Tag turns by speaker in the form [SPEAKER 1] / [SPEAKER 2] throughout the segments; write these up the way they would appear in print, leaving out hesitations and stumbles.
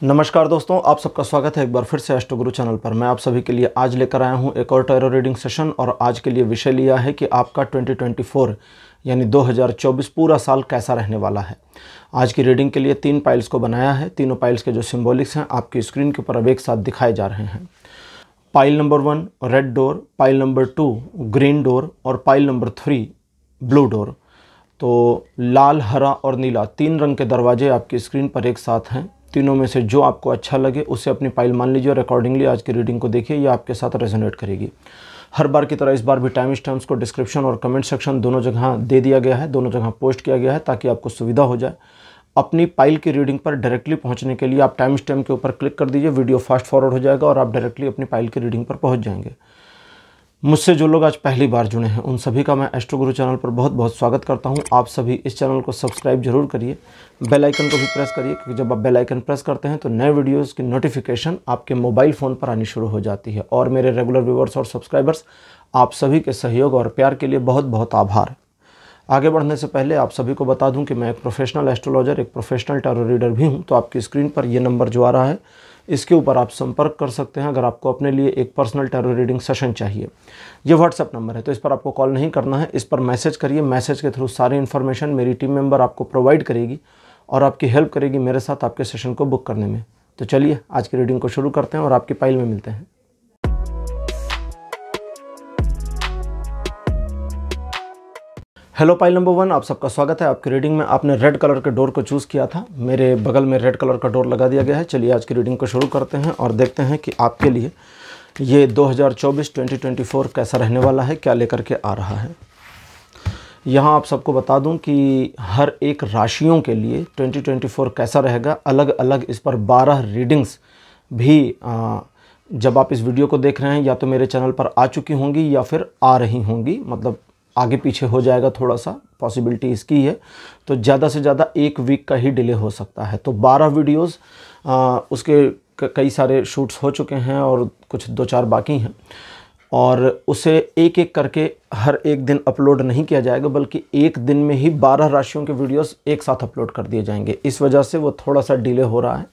[SPEAKER 1] नमस्कार दोस्तों, आप सबका स्वागत है एक बार फिर से एस्ट्रो गुरु चैनल पर। मैं आप सभी के लिए आज लेकर आया हूं एक और टैरो रीडिंग सेशन और आज के लिए विषय लिया है कि आपका 2024 यानी 2024 पूरा साल कैसा रहने वाला है। आज की रीडिंग के लिए 3 पाइल्स को बनाया है। तीनों पाइल्स के जो सिंबॉलिक्स हैं आपकी स्क्रीन के ऊपर अब एक साथ दिखाए जा रहे हैं। Pile number 1 red door, pile number 2 green door और पाइल नंबर 3 ब्लू डोर। तो लाल, हरा और नीला 3 रंग के दरवाजे आपकी स्क्रीन पर एक साथ हैं। तीनों में से जो आपको अच्छा लगे उसे अपनी पाइल मान लीजिए और अकॉर्डिंगली आज की रीडिंग को देखिए, ये आपके साथ रेजोनेट करेगी। हर बार की तरह इस बार भी टाइम स्टैम्प्स को डिस्क्रिप्शन और कमेंट सेक्शन दोनों जगह दे दिया गया है, दोनों जगह पोस्ट किया गया है ताकि आपको सुविधा हो जाए। अपनी पाइल की रीडिंग पर डायरेक्टली पहुंचने के लिए आप टाइम स्टैम्प के ऊपर क्लिक कर दीजिए, वीडियो फास्ट फॉरवर्ड हो जाएगा और आप डायरेक्टली अपनी पाइल की रीडिंग पर पहुँच जाएंगे। मुझसे जो लोग आज पहली बार जुड़े हैं उन सभी का मैं एस्ट्रो गुरु चैनल पर बहुत बहुत स्वागत करता हूं। आप सभी इस चैनल को सब्सक्राइब जरूर करिए, बेल आइकन को भी प्रेस करिए, क्योंकि जब आप बेल आइकन प्रेस करते हैं तो नए वीडियोस की नोटिफिकेशन आपके मोबाइल फ़ोन पर आनी शुरू हो जाती है। और मेरे रेगुलर व्यूअर्स और सब्सक्राइबर्स, आप सभी के सहयोग और प्यार के लिए बहुत बहुत आभार। आगे बढ़ने से पहले आप सभी को बता दूं कि मैं एक प्रोफेशनल एस्ट्रोलॉजर, एक प्रोफेशनल टैरो रीडर भी हूं। तो आपकी स्क्रीन पर ये नंबर जो आ रहा है इसके ऊपर आप संपर्क कर सकते हैं अगर आपको अपने लिए एक पर्सनल टैरो रीडिंग सेशन चाहिए। ये व्हाट्सएप नंबर है तो इस पर आपको कॉल नहीं करना है, इस पर मैसेज करिए। मैसेज के थ्रू सारी इन्फॉर्मेशन मेरी टीम मेंबर आपको प्रोवाइड करेगी और आपकी हेल्प करेगी मेरे साथ आपके सेशन को बुक करने में। तो चलिए आज की रीडिंग को शुरू करते हैं और आपकी पाइल में मिलते हैं। हेलो पाइल नंबर 1, आप सबका स्वागत है आपकी रीडिंग में। आपने रेड कलर के डोर को चूज़ किया था, मेरे बगल में रेड कलर का डोर लगा दिया गया है। चलिए आज की रीडिंग को शुरू करते हैं और देखते हैं कि आपके लिए ये 2024 कैसा रहने वाला है, क्या लेकर के आ रहा है। यहाँ आप सबको बता दूं कि हर एक राशियों के लिए 2024 कैसा रहेगा, अलग अलग इस पर 12 रीडिंग्स भी जब आप इस वीडियो को देख रहे हैं या तो मेरे चैनल पर आ चुकी होंगी या फिर आ रही होंगी, मतलब आगे पीछे हो जाएगा, थोड़ा सा पॉसिबिलिटी इसकी है। तो ज़्यादा से ज़्यादा 1 वीक का ही डिले हो सकता है। तो 12 वीडियोस उसके कई सारे शूट्स हो चुके हैं और कुछ 2-4 बाकी हैं और उसे एक एक करके हर एक दिन अपलोड नहीं किया जाएगा, बल्कि एक दिन में ही 12 राशियों के वीडियोस एक साथ अपलोड कर दिए जाएंगे। इस वजह से वो थोड़ा सा डिले हो रहा है।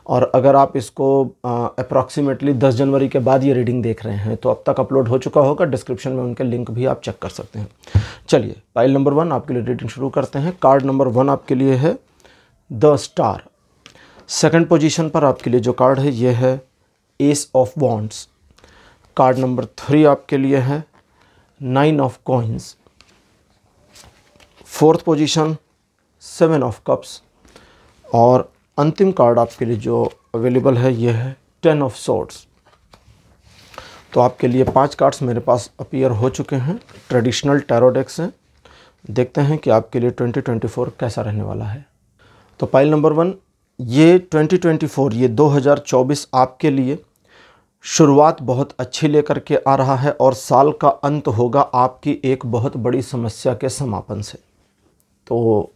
[SPEAKER 1] और अगर आप इसको अप्रॉक्सीमेटली 10 जनवरी के बाद ये रीडिंग देख रहे हैं तो अब तक अपलोड हो चुका होगा। डिस्क्रिप्शन में उनके लिंक भी आप चेक कर सकते हैं। चलिए पाइल नंबर 1 आपके लिए रीडिंग शुरू करते हैं। कार्ड नंबर 1 आपके लिए है द स्टार। सेकंड पोजीशन पर आपके लिए जो कार्ड है ये है S of wands. Card number 3 आपके लिए है 9 of coins. Fourth position 7 of cups और अंतिम कार्ड आपके लिए जो अवेलेबल है ये है 10 ऑफ सोर्ड्स। तो आपके लिए 5 कार्ड्स मेरे पास अपीयर हो चुके हैं, ट्रेडिशनल टैरो डेक से। देखते हैं कि आपके लिए 2024 कैसा रहने वाला है। तो पाइल नंबर 1, ये 2024 ये 2024 आपके लिए शुरुआत बहुत अच्छी लेकर के आ रहा है और साल का अंत होगा आपकी एक बहुत बड़ी समस्या के समापन से। तो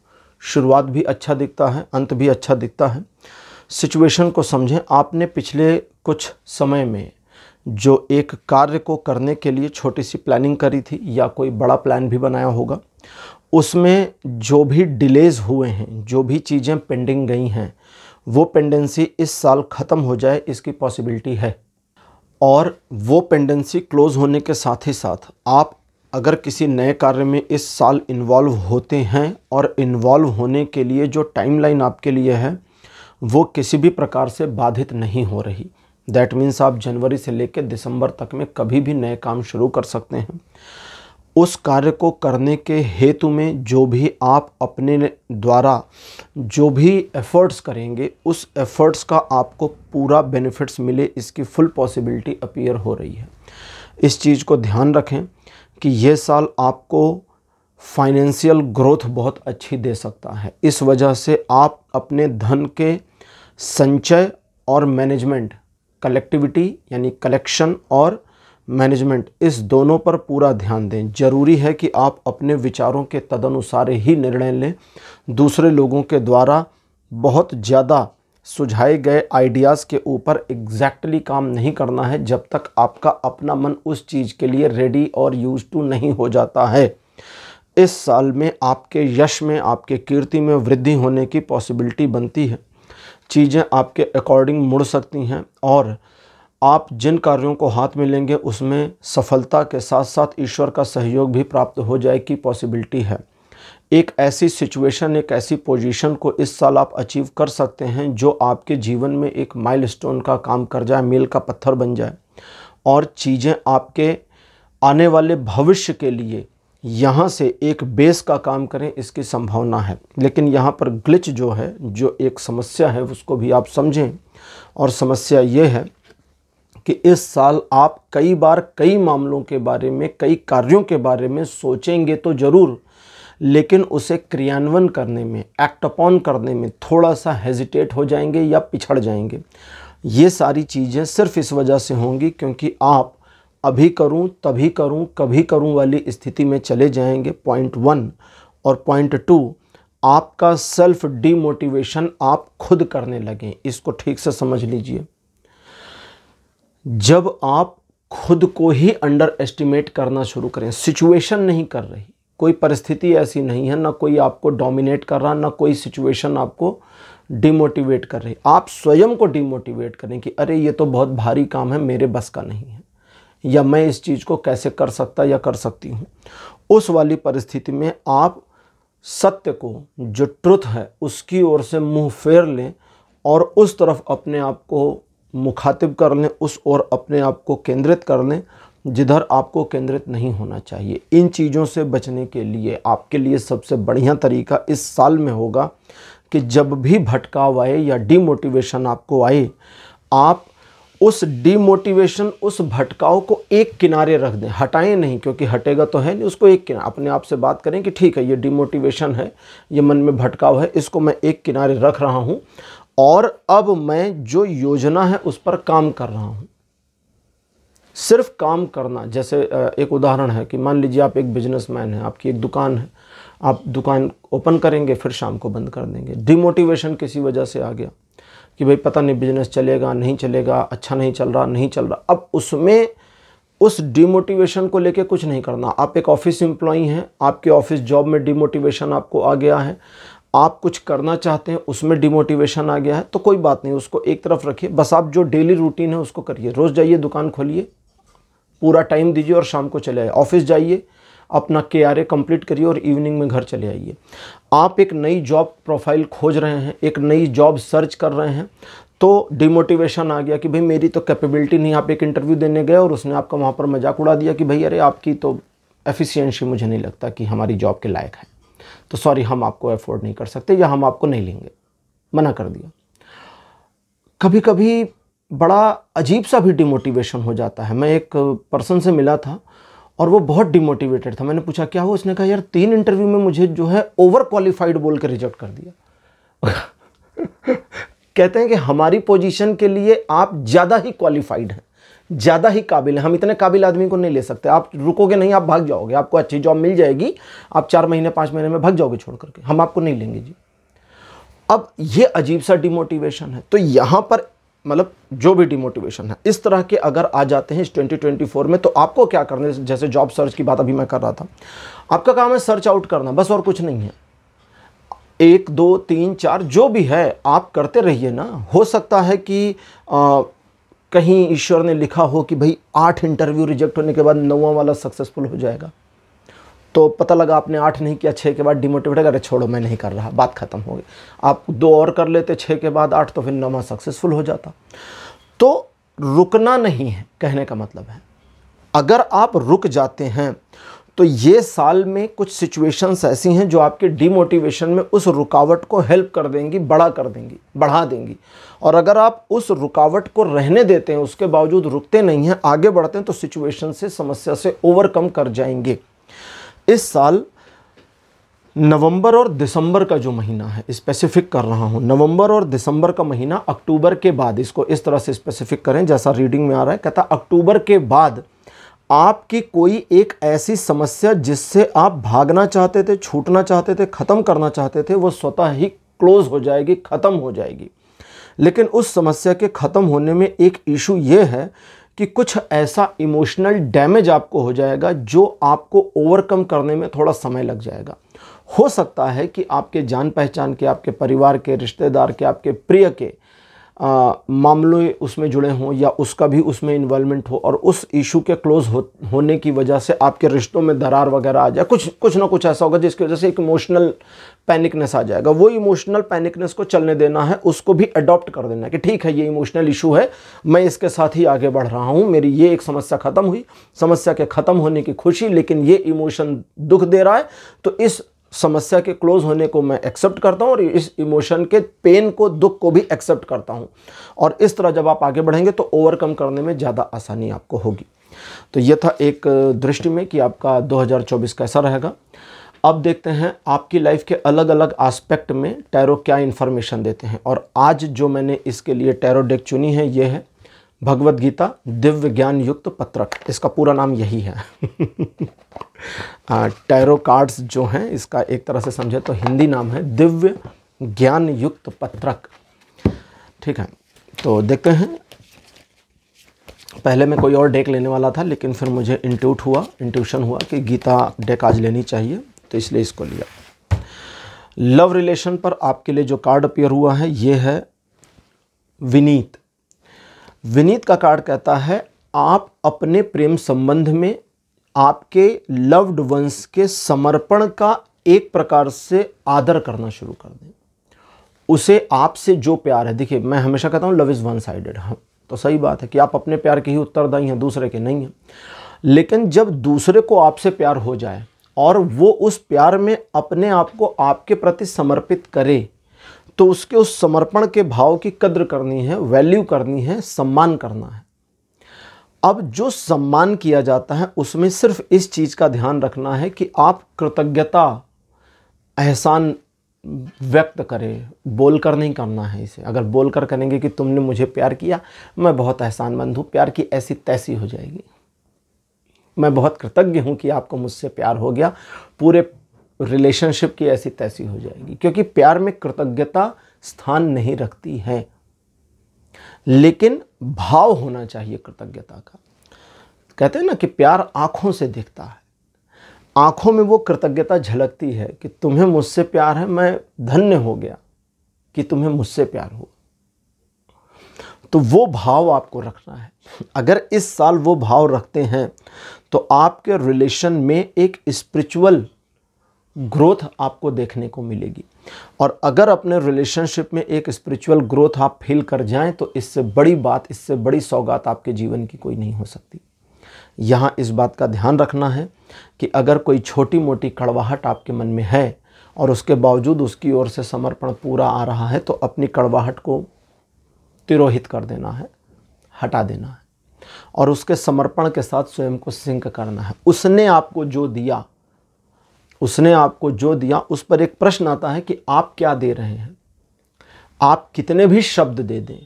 [SPEAKER 1] शुरुआत भी अच्छा दिखता है, अंत भी अच्छा दिखता है। सिचुएशन को समझें। आपने पिछले कुछ समय में जो एक कार्य को करने के लिए छोटी सी प्लानिंग करी थी या कोई बड़ा प्लान भी बनाया होगा, उसमें जो भी डिलेज़ हुए हैं, जो भी चीज़ें पेंडिंग गई हैं, वो पेंडेंसी इस साल ख़त्म हो जाए इसकी पॉसिबिलिटी है। और वो पेंडेंसी क्लोज़ होने के साथ ही साथ आप अगर किसी नए कार्य में इस साल इन्वॉल्व होते हैं और इन्वॉल्व होने के लिए जो टाइमलाइन आपके लिए है वो किसी भी प्रकार से बाधित नहीं हो रही। दैट मीन्स आप जनवरी से लेकर दिसंबर तक में कभी भी नए काम शुरू कर सकते हैं। उस कार्य को करने के हेतु में जो भी आप अपने द्वारा जो भी एफ़र्ट्स करेंगे उस एफ़र्ट्स का आपको पूरा बेनिफिट्स मिले, इसकी फुल पॉसिबिलिटी अपीयर हो रही है। इस चीज़ को ध्यान रखें कि ये साल आपको फाइनेंशियल ग्रोथ बहुत अच्छी दे सकता है। इस वजह से आप अपने धन के संचय और मैनेजमेंट, कलेक्टिविटी यानी कलेक्शन और मैनेजमेंट, इस दोनों पर पूरा ध्यान दें। ज़रूरी है कि आप अपने विचारों के तदनुसार ही निर्णय लें। दूसरे लोगों के द्वारा बहुत ज़्यादा सुझाए गए आइडियाज़ के ऊपर एग्जैक्टली काम नहीं करना है जब तक आपका अपना मन उस चीज़ के लिए रेडी और यूज टू नहीं हो जाता है। इस साल में आपके यश में, आपके कीर्ति में वृद्धि होने की पॉसिबिलिटी बनती है। चीज़ें आपके अकॉर्डिंग मुड़ सकती हैं और आप जिन कार्यों को हाथ में लेंगे उसमें सफलता के साथ साथ ईश्वर का सहयोग भी प्राप्त हो जाए की पॉसिबिलिटी है। एक ऐसी सिचुएशन, एक ऐसी पोजीशन को इस साल आप अचीव कर सकते हैं जो आपके जीवन में एक माइलस्टोन का काम कर जाए, मील का पत्थर बन जाए और चीज़ें आपके आने वाले भविष्य के लिए यहाँ से एक बेस का काम करें, इसकी संभावना है। लेकिन यहाँ पर ग्लिच जो है, जो एक समस्या है, उसको भी आप समझें। और समस्या ये है कि इस साल आप कई बार कई मामलों के बारे में, कई कार्यों के बारे में सोचेंगे तो ज़रूर, लेकिन उसे क्रियान्वयन करने में, एक्ट अपॉन करने में थोड़ा सा हेजिटेट हो जाएंगे या पिछड़ जाएंगे। ये सारी चीज़ें सिर्फ इस वजह से होंगी क्योंकि आप अभी करूं, तभी करूं, कभी करूं वाली स्थिति में चले जाएंगे। पॉइंट 1 और पॉइंट 2, आपका सेल्फ डीमोटिवेशन आप खुद करने लगें। इसको ठीक से समझ लीजिए। जब आप खुद को ही अंडर एस्टिमेट करना शुरू करें, सिचुएशन नहीं कर रही, कोई परिस्थिति ऐसी नहीं है, ना कोई आपको डोमिनेट कर रहा, ना कोई सिचुएशन आपको डिमोटिवेट कर रही, आप स्वयं को डिमोटिवेट करें कि अरे ये तो बहुत भारी काम है, मेरे बस का नहीं है, या मैं इस चीज़ को कैसे कर सकता या कर सकती हूँ। उस वाली परिस्थिति में आप सत्य को, जो ट्रुथ है, उसकी ओर से मुंह फेर लें और उस तरफ अपने आप को मुखातिब कर लें, उस ओर अपने आप को केंद्रित कर लें जिधर आपको केंद्रित नहीं होना चाहिए। इन चीज़ों से बचने के लिए आपके लिए सबसे बढ़िया तरीका इस साल में होगा कि जब भी भटकाव आए या डीमोटिवेशन आपको आए, आप उस डीमोटिवेशन, उस भटकाव को एक किनारे रख दें, हटाएं नहीं, क्योंकि हटेगा तो है नहीं। उसको एक किनारे, अपने आप से बात करें कि ठीक है, ये डीमोटिवेशन है, ये मन में भटकाव है, इसको मैं एक किनारे रख रहा हूँ और अब मैं जो योजना है उस पर काम कर रहा हूँ। सिर्फ काम करना, जैसे एक उदाहरण है कि मान लीजिए आप एक बिजनेसमैन हैं, आपकी एक दुकान है, आप दुकान ओपन करेंगे फिर शाम को बंद कर देंगे। डिमोटिवेशन किसी वजह से आ गया कि भाई पता नहीं बिजनेस चलेगा नहीं चलेगा, अच्छा नहीं चल रहा, नहीं चल रहा। अब उसमें उस डिमोटिवेशन को लेके कुछ नहीं करना। आप एक ऑफिस एम्प्लॉई हैं, आपके ऑफिस जॉब में डिमोटिवेशन आपको आ गया है, आप कुछ करना चाहते हैं, उसमें डिमोटिवेशन आ गया है, तो कोई बात नहीं, उसको एक तरफ रखिए। बस आप जो डेली रूटीन है उसको करिए। रोज़ जाइए, दुकान खोलिए, पूरा टाइम दीजिए और शाम को चले आइए। ऑफिस जाइए, अपना KRA कंप्लीट करिए और इवनिंग में घर चले आइए। आप एक नई जॉब प्रोफाइल खोज रहे हैं, एक नई जॉब सर्च कर रहे हैं, तो डिमोटिवेशन आ गया कि भाई मेरी तो कैपेबिलिटी नहीं। आप एक इंटरव्यू देने गए और उसने आपका वहाँ पर मजाक उड़ा दिया कि भाई अरे आपकी तो एफिशिएंसी मुझे नहीं लगता कि हमारी जॉब के लायक है, तो सॉरी हम आपको अफोर्ड नहीं कर सकते या हम आपको नहीं लेंगे, मना कर दिया। कभी कभी बड़ा अजीब सा भी डिमोटिवेशन हो जाता है। मैं एक पर्सन से मिला था और वो बहुत डिमोटिवेटेड था। मैंने पूछा क्या हुआ, उसने कहा यार 3 इंटरव्यू में मुझे जो है ओवर क्वालिफाइड बोल के रिजेक्ट कर दिया। कहते हैं कि हमारी पोजीशन के लिए आप ज़्यादा ही क्वालिफाइड हैं, ज़्यादा ही काबिल हैं, हम इतने काबिल आदमी को नहीं ले सकते। आप रुकोगे नहीं, आप भाग जाओगे, आपको अच्छी जॉब मिल जाएगी, आप 4 महीने 5 महीने में भाग जाओगे छोड़ करके, हम आपको नहीं लेंगे जी। अब ये अजीब सा डिमोटिवेशन है। तो यहाँ पर मतलब जो भी डिमोटिवेशन है इस तरह के अगर आ जाते हैं इस 2024 में, तो आपको क्या करना है। जैसे जॉब सर्च की बात अभी मैं कर रहा था, आपका काम है सर्च आउट करना, बस और कुछ नहीं है। 1 2 3 4 जो भी है आप करते रहिए ना। हो सकता है कि कहीं ईश्वर ने लिखा हो कि भाई 8 इंटरव्यू रिजेक्ट होने के बाद 9वां वाला सक्सेसफुल हो जाएगा, तो पता लगा आपने 8 नहीं किया, 6 के बाद डिमोटिवेट, अरे छोड़ो मैं नहीं कर रहा, बात खत्म हो गई। आप 2 और कर लेते, 6 के बाद 8, तो फिर 9वां सक्सेसफुल हो जाता। तो रुकना नहीं है, कहने का मतलब है अगर आप रुक जाते हैं तो ये साल में कुछ सिचुएशंस ऐसी हैं जो आपके डिमोटिवेशन में उस रुकावट को हेल्प कर देंगी, बढ़ा देंगी। और अगर आप उस रुकावट को रहने देते हैं, उसके बावजूद रुकते नहीं हैं, आगे बढ़ते हैं, तो सिचुएशन से, समस्या से ओवरकम कर जाएंगे। इस साल नवंबर और दिसंबर का जो महीना है, स्पेसिफिक कर रहा हूं, नवंबर और दिसंबर का महीना, अक्टूबर के बाद, इसको इस तरह से स्पेसिफिक करें जैसा रीडिंग में आ रहा है। कहता अक्टूबर के बाद आपकी कोई एक ऐसी समस्या जिससे आप भागना चाहते थे, छूटना चाहते थे, ख़त्म करना चाहते थे, वो स्वतः ही क्लोज हो जाएगी, ख़त्म हो जाएगी। लेकिन उस समस्या के ख़त्म होने में एक इशू ये है कि कुछ ऐसा इमोशनल डैमेज आपको हो जाएगा जो आपको ओवरकम करने में थोड़ा समय लग जाएगा। हो सकता है कि आपके जान पहचान के, आपके परिवार के, रिश्तेदार के, आपके प्रिय के मामले उसमें जुड़े हों या उसका भी उसमें इन्वॉल्वमेंट हो और उस इशू के क्लोज होने की वजह से आपके रिश्तों में दरार वगैरह आ जाए, कुछ ना कुछ ऐसा होगा जिसकी वजह से एक इमोशनल पैनिकनेस आ जाएगा। वो इमोशनल पैनिकनेस को चलने देना है, उसको भी अडॉप्ट कर देना है कि ठीक है ये इमोशनल इशू है, मैं इसके साथ ही आगे बढ़ रहा हूँ, मेरी ये एक समस्या खत्म हुई, समस्या के ख़त्म होने की खुशी, लेकिन ये इमोशन दुख दे रहा है, तो इस समस्या के क्लोज होने को मैं एक्सेप्ट करता हूं और इस इमोशन के पेन को, दुख को भी एक्सेप्ट करता हूं। और इस तरह जब आप आगे बढ़ेंगे तो ओवरकम करने में ज़्यादा आसानी आपको होगी। तो ये था एक दृष्टि में कि आपका 2024 कैसा रहेगा। अब देखते हैं आपकी लाइफ के अलग अलग एस्पेक्ट में टैरो क्या इन्फॉर्मेशन देते हैं। और आज जो मैंने इसके लिए टैरो डेक चुनी है ये है भगवद गीता दिव्य ज्ञान युक्त पत्रक। इसका पूरा नाम यही है। टैरो कार्ड्स जो हैं इसका एक तरह से समझे तो हिंदी नाम है दिव्य ज्ञान युक्त पत्रक। ठीक है, तो देखते हैं। पहले मैं कोई और डेक लेने वाला था लेकिन फिर मुझे इंट्यूशन हुआ कि गीता डेक आज लेनी चाहिए, तो इसलिए इसको लिया। लव रिलेशन पर आपके लिए जो कार्ड अपीयर हुआ है ये है विनीत। विनीत का कार्ड कहता है आप अपने प्रेम संबंध में आपके लव्ड वंस के समर्पण का एक प्रकार से आदर करना शुरू कर दें। उसे आपसे जो प्यार है, देखिए मैं हमेशा कहता हूँ लव इज़ वन साइडेड। हाँ, तो सही बात है कि आप अपने प्यार के ही उत्तरदायी हैं, दूसरे के नहीं हैं। लेकिन जब दूसरे को आपसे प्यार हो जाए और वो उस प्यार में अपने आप को आपके प्रति समर्पित करे, तो उसके उस समर्पण के भाव की कद्र करनी है, वैल्यू करनी है, सम्मान करना है। अब जो सम्मान किया जाता है उसमें सिर्फ इस चीज़ का ध्यान रखना है कि आप कृतज्ञता, एहसान व्यक्त करें, बोलकर नहीं करना है इसे। अगर बोलकर करेंगे कि तुमने मुझे प्यार किया, मैं बहुत एहसानमंद हूँ, प्यार की ऐसी तैसी हो जाएगी, मैं बहुत कृतज्ञ हूँ कि आपको मुझसे प्यार हो गया, पूरे रिलेशनशिप की ऐसी तैसी हो जाएगी। क्योंकि प्यार में कृतज्ञता स्थान नहीं रखती है, लेकिन भाव होना चाहिए कृतज्ञता का। कहते हैं ना कि प्यार आंखों से दिखता है, आंखों में वो कृतज्ञता झलकती है कि तुम्हें मुझसे प्यार है, मैं धन्य हो गया कि तुम्हें मुझसे प्यार हो। तो वो भाव आपको रखना है। अगर इस साल वो भाव रखते हैं तो आपके रिलेशन में एक स्पिरिचुअल ग्रोथ आपको देखने को मिलेगी। और अगर अपने रिलेशनशिप में एक स्पिरिचुअल ग्रोथ आप फील कर जाएं तो इससे बड़ी बात, इससे बड़ी सौगात आपके जीवन की कोई नहीं हो सकती। यहाँ इस बात का ध्यान रखना है कि अगर कोई छोटी मोटी कड़वाहट आपके मन में है और उसके बावजूद उसकी ओर से समर्पण पूरा आ रहा है, तो अपनी कड़वाहट को तिरोहित कर देना है, हटा देना है और उसके समर्पण के साथ स्वयं को सिंक करना है। उसने आपको जो दिया, उस पर एक प्रश्न आता है कि आप क्या दे रहे हैं। आप कितने भी शब्द दे दें,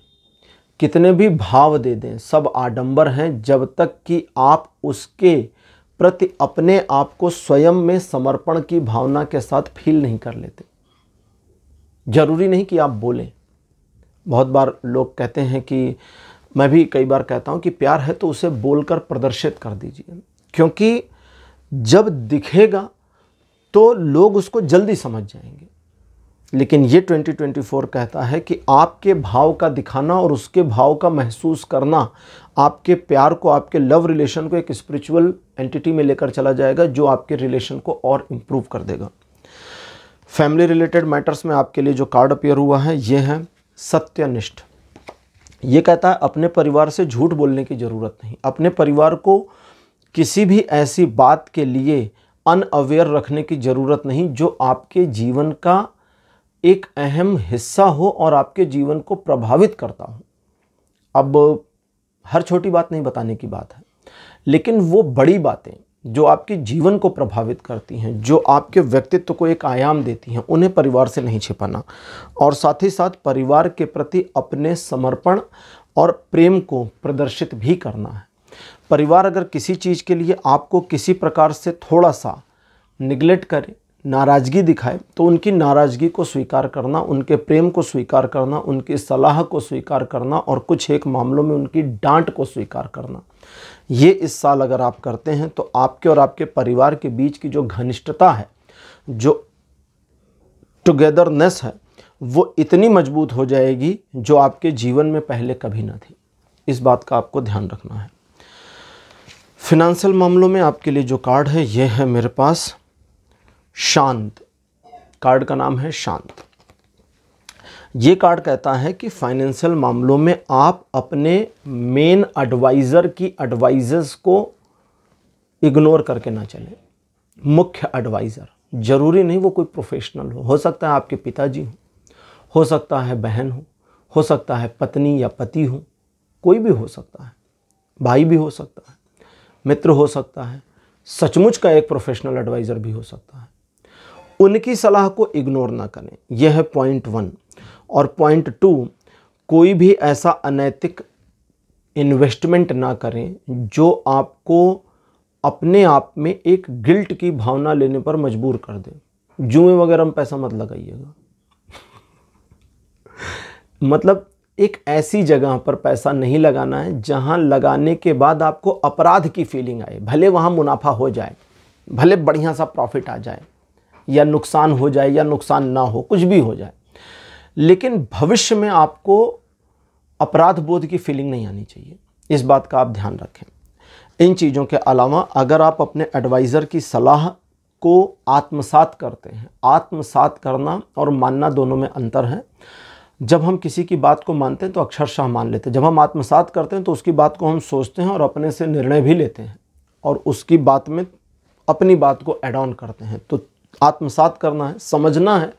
[SPEAKER 1] कितने भी भाव दे दें, सब आडंबर हैं जब तक कि आप उसके प्रति अपने आप को स्वयं में समर्पण की भावना के साथ फील नहीं कर लेते। जरूरी नहीं कि आप बोलें। बहुत बार लोग कहते हैं कि, मैं भी कई बार कहता हूं कि प्यार है तो उसे बोलकर प्रदर्शित कर दीजिए, क्योंकि जब दिखेगा तो लोग उसको जल्दी समझ जाएंगे। लेकिन ये 2024 कहता है कि आपके भाव का दिखाना और उसके भाव का महसूस करना आपके प्यार को, आपके लव रिलेशन को एक स्पिरिचुअल एंटिटी में लेकर चला जाएगा, जो आपके रिलेशन को और इम्प्रूव कर देगा। फैमिली रिलेटेड मैटर्स में आपके लिए जो कार्ड अपीयर हुआ है ये है सत्यनिष्ठ। ये कहता है अपने परिवार से झूठ बोलने की ज़रूरत नहीं। अपने परिवार को किसी भी ऐसी बात के लिए अनअवेयर रखने की ज़रूरत नहीं जो आपके जीवन का एक अहम हिस्सा हो और आपके जीवन को प्रभावित करता हो। अब हर छोटी बात नहीं बताने की बात है, लेकिन वो बड़ी बातें जो आपके जीवन को प्रभावित करती हैं, जो आपके व्यक्तित्व को एक आयाम देती हैं, उन्हें परिवार से नहीं छिपाना। और साथ ही साथ परिवार के प्रति अपने समर्पण और प्रेम को प्रदर्शित भी करना है। परिवार अगर किसी चीज़ के लिए आपको किसी प्रकार से थोड़ा सा निगलेक्ट करे, नाराज़गी दिखाए, तो उनकी नाराज़गी को स्वीकार करना, उनके प्रेम को स्वीकार करना, उनकी सलाह को स्वीकार करना और कुछ एक मामलों में उनकी डांट को स्वीकार करना, ये इस साल अगर आप करते हैं तो आपके और आपके परिवार के बीच की जो घनिष्ठता है, जो टुगेदरनेस है वो इतनी मजबूत हो जाएगी जो आपके जीवन में पहले कभी ना थी। इस बात का आपको ध्यान रखना है। फिनेंशियल मामलों में आपके लिए जो कार्ड है ये है मेरे पास शांत। कार्ड का नाम है शांत। ये कार्ड कहता है कि फाइनेंशियल मामलों में आप अपने मेन एडवाइज़र की एडवाइजेस को इग्नोर करके ना चलें। मुख्य एडवाइज़र ज़रूरी नहीं वो कोई प्रोफेशनल हो सकता है आपके पिताजी हो सकता है बहन हो सकता है पत्नी या पति हो, कोई भी हो सकता है, भाई भी हो सकता है, मित्र हो सकता है, सचमुच का एक प्रोफेशनल एडवाइज़र भी हो सकता है। उनकी सलाह को इग्नोर ना करें, यह है पॉइंट 1। और पॉइंट 2, कोई भी ऐसा अनैतिक इन्वेस्टमेंट ना करें जो आपको अपने आप में एक गिल्ट की भावना लेने पर मजबूर कर दे। जुए वगैरह में पैसा मत लगाइएगा। मतलब एक ऐसी जगह पर पैसा नहीं लगाना है जहां लगाने के बाद आपको अपराध की फीलिंग आए। भले वहां मुनाफा हो जाए, भले बढ़िया सा प्रॉफिट आ जाए, या नुकसान हो जाए या नुकसान ना हो, कुछ भी हो जाए, लेकिन भविष्य में आपको अपराध बोध की फीलिंग नहीं आनी चाहिए। इस बात का आप ध्यान रखें। इन चीज़ों के अलावा अगर आप अपने एडवाइज़र की सलाह को आत्मसात करते हैं, आत्मसात करना और मानना दोनों में अंतर है। जब हम किसी की बात को मानते हैं तो अक्षरशः मान लेते हैं। जब हम आत्मसात करते हैं तो उसकी बात को हम सोचते हैं और अपने से निर्णय भी लेते हैं और उसकी बात में अपनी बात को ऐड ऑन करते हैं। तो आत्मसात करना है, समझना है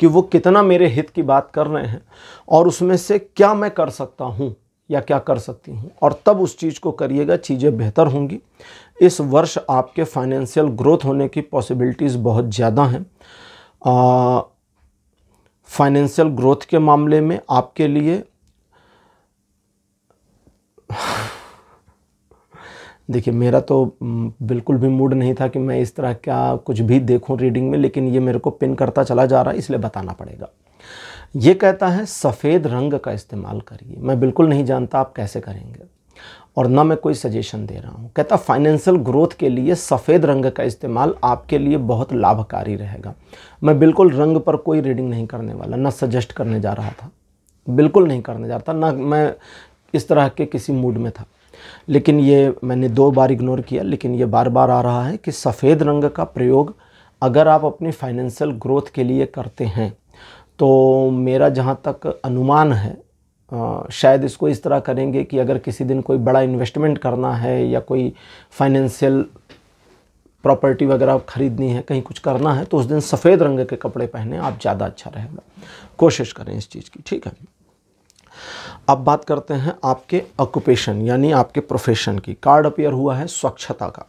[SPEAKER 1] कि वो कितना मेरे हित की बात कर रहे हैं और उसमें से क्या मैं कर सकता हूँ या क्या कर सकती हूँ, और तब उस चीज़ को करिएगा, चीज़ें बेहतर होंगी। इस वर्ष आपके फाइनेंशियल ग्रोथ होने की पॉसिबिलिटीज़ बहुत ज़्यादा हैं। फाइनेंशियल ग्रोथ के मामले में आपके लिए देखिए, मेरा तो बिल्कुल भी मूड नहीं था कि मैं इस तरह का कुछ भी देखूं रीडिंग में, लेकिन ये मेरे को पिन करता चला जा रहा है, इसलिए बताना पड़ेगा। ये कहता है सफ़ेद रंग का इस्तेमाल करिए। मैं बिल्कुल नहीं जानता आप कैसे करेंगे और ना मैं कोई सजेशन दे रहा हूँ। कहता फाइनेंशियल ग्रोथ के लिए सफ़ेद रंग का इस्तेमाल आपके लिए बहुत लाभकारी रहेगा। मैं बिल्कुल रंग पर कोई रीडिंग नहीं करने वाला, ना सजेस्ट करने जा रहा था, बिल्कुल नहीं करने जा रहा था, ना मैं इस तरह के किसी मूड में था। लेकिन ये मैंने 2 बार इग्नोर किया, लेकिन ये बार बार आ रहा है कि सफ़ेद रंग का प्रयोग अगर आप अपनी फाइनेंशियल ग्रोथ के लिए करते हैं तो मेरा जहाँ तक अनुमान है शायद इसको इस तरह करेंगे कि अगर किसी दिन कोई बड़ा इन्वेस्टमेंट करना है या कोई फाइनेंशियल प्रॉपर्टी वगैरह खरीदनी है, कहीं कुछ करना है, तो उस दिन सफ़ेद रंग के कपड़े पहने आप ज़्यादा अच्छा रहेगा। कोशिश करें इस चीज़ की, ठीक है। अब बात करते हैं आपके ऑक्यूपेशन यानी आपके प्रोफेशन की। कार्ड अपीयर हुआ है स्वच्छता का।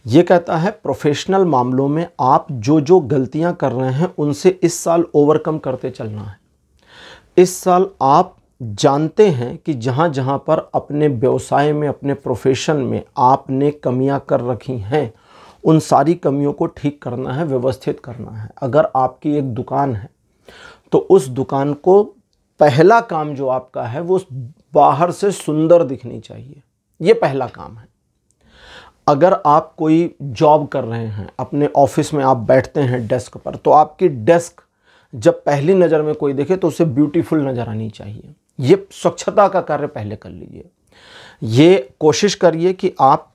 [SPEAKER 1] ये कहता है प्रोफेशनल मामलों में आप जो जो गलतियां कर रहे हैं उनसे इस साल ओवरकम करते चलना है। इस साल आप जानते हैं कि जहां जहां पर अपने व्यवसाय में, अपने प्रोफेशन में आपने कमियां कर रखी हैं, उन सारी कमियों को ठीक करना है, व्यवस्थित करना है। अगर आपकी एक दुकान है तो उस दुकान को पहला काम जो आपका है वो बाहर से सुंदर दिखनी चाहिए, ये पहला काम है। अगर आप कोई जॉब कर रहे हैं, अपने ऑफिस में आप बैठते हैं डेस्क पर, तो आपकी डेस्क जब पहली नज़र में कोई देखे तो उसे ब्यूटीफुल नज़र आनी चाहिए। ये स्वच्छता का कार्य पहले कर लीजिए। ये कोशिश करिए कि आप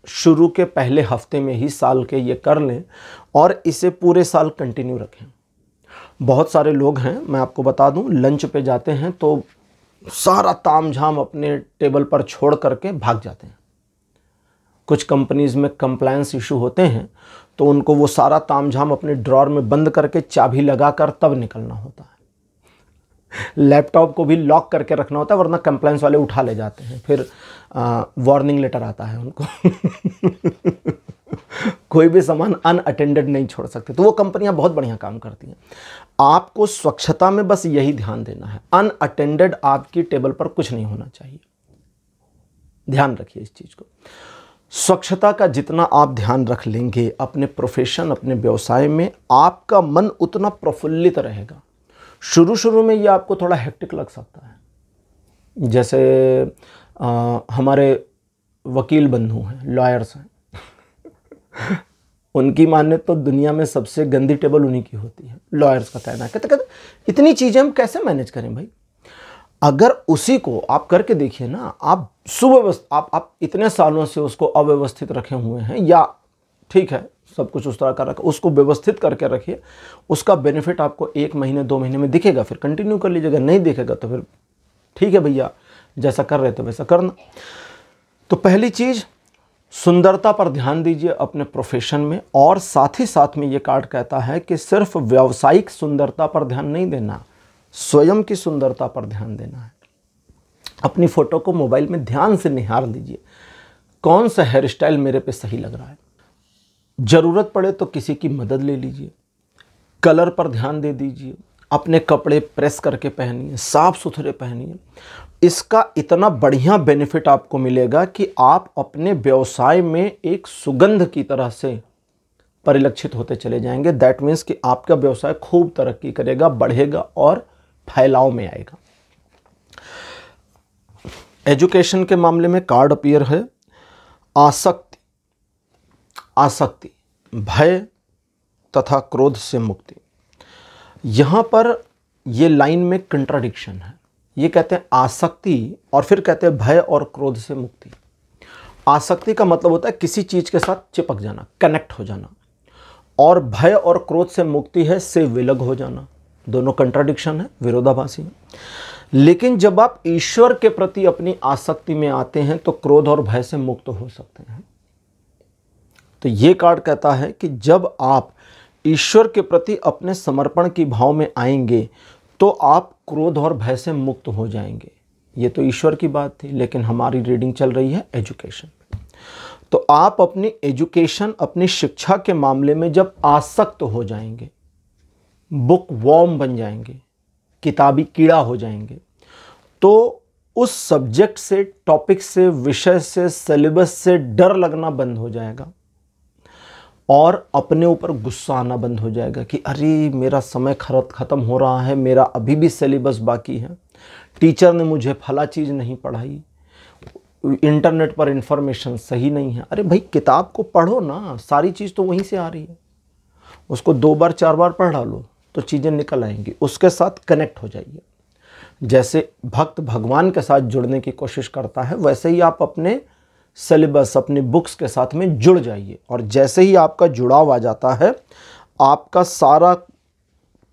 [SPEAKER 1] शुरू के पहले हफ्ते में ही साल के ये कर लें और इसे पूरे साल कंटिन्यू रखें। बहुत सारे लोग हैं, मैं आपको बता दूं, लंच पे जाते हैं तो सारा तामझाम अपने टेबल पर छोड़ करके भाग जाते हैं। कुछ कंपनीज़ में कंप्लायंस इशू होते हैं तो उनको वो सारा तामझाम अपने ड्रॉर में बंद करके चाबी लगाकर तब निकलना होता है। लैपटॉप को भी लॉक करके रखना होता है, वरना कंप्लायंस वाले उठा ले जाते हैं, फिर वार्निंग लेटर आता है उनको। कोई भी सामान अनअटेंडेड नहीं छोड़ सकते। तो वो कंपनियां बहुत बढ़िया काम करती हैं। आपको स्वच्छता में बस यही ध्यान देना है, अनअटेंडेड आपकी टेबल पर कुछ नहीं होना चाहिए। ध्यान रखिए इस चीज़ को। स्वच्छता का जितना आप ध्यान रख लेंगे अपने प्रोफेशन, अपने व्यवसाय में, आपका मन उतना प्रफुल्लित रहेगा। शुरू शुरू में ये आपको थोड़ा हेक्टिक लग सकता है। जैसे हमारे वकील बंधु हैं, लॉयर्स हैं, उनकी माने तो दुनिया में सबसे गंदी टेबल उन्हीं की होती है, लॉयर्स का कहना है। कहते इतनी चीज़ें हम कैसे मैनेज करें भाई। अगर उसी को आप करके देखिए ना, आप सुव्यवस्थित, आप इतने सालों से उसको अव्यवस्थित रखे हुए हैं, या ठीक है सब कुछ उस तरह का रखा, उसको व्यवस्थित करके रखिए, उसका बेनिफिट आपको 1 महीने 2 महीने में दिखेगा, फिर कंटिन्यू कर लीजिएगा। नहीं दिखेगा तो फिर ठीक है भैया, जैसा कर रहे थे वैसा करना। तो पहली चीज़, सुंदरता पर ध्यान दीजिए अपने प्रोफेशन में। और साथ ही साथ में ये कार्ड कहता है कि सिर्फ व्यावसायिक सुंदरता पर ध्यान नहीं देना, स्वयं की सुंदरता पर ध्यान देना है। अपनी फ़ोटो को मोबाइल में ध्यान से निहार लीजिए, कौन सा हेयर स्टाइल मेरे पे सही लग रहा है। ज़रूरत पड़े तो किसी की मदद ले लीजिए। कलर पर ध्यान दे दीजिए। अपने कपड़े प्रेस करके पहनिए, साफ़ सुथरे पहनिए। इसका इतना बढ़िया बेनिफिट आपको मिलेगा कि आप अपने व्यवसाय में एक सुगंध की तरह से परिलक्षित होते चले जाएंगे। दैट मीन्स कि आपका व्यवसाय खूब तरक्की करेगा, बढ़ेगा और फैलाव में आएगा। एजुकेशन के मामले में कार्ड अपीयर है आसक्ति, आसक्ति, भय तथा क्रोध से मुक्ति। यहाँ पर ये लाइन में कंट्राडिक्शन है। ये कहते हैं आसक्ति और फिर कहते हैं भय और क्रोध से मुक्ति। आसक्ति का मतलब होता है किसी चीज़ के साथ चिपक जाना, कनेक्ट हो जाना, और भय और क्रोध से मुक्ति है से विलग हो जाना। दोनों कंट्राडिक्शन है, विरोधाभासी है। लेकिन जब आप ईश्वर के प्रति अपनी आसक्ति में आते हैं तो क्रोध और भय से मुक्त हो सकते हैं। तो ये कार्ड कहता है कि जब आप ईश्वर के प्रति अपने समर्पण की भाव में आएंगे तो आप क्रोध और भय से मुक्त हो जाएंगे। ये तो ईश्वर की बात थी, लेकिन हमारी रीडिंग चल रही है एजुकेशन। तो आप अपनी एजुकेशन, अपनी शिक्षा के मामले में जब आसक्त हो जाएंगे, बुक वॉर्म बन जाएंगे, किताबी कीड़ा हो जाएंगे, तो उस सब्जेक्ट से, टॉपिक से, विषय से, सिलेबस से डर लगना बंद हो जाएगा और अपने ऊपर गुस्सा आना बंद हो जाएगा कि अरे मेरा समय ख़त्म हो रहा है, मेरा अभी भी सिलेबस बाकी है, टीचर ने मुझे फला चीज़ नहीं पढ़ाई, इंटरनेट पर इंफॉर्मेशन सही नहीं है। अरे भाई किताब को पढ़ो ना, सारी चीज़ तो वहीं से आ रही है। उसको 2 बार 4 बार पढ़ डालो तो चीज़ें निकल आएंगी। उसके साथ कनेक्ट हो जाइए। जैसे भक्त भगवान के साथ जुड़ने की कोशिश करता है, वैसे ही आप अपने सिलेबस, अपने बुक्स के साथ में जुड़ जाइए। और जैसे ही आपका जुड़ाव आ जाता है, आपका सारा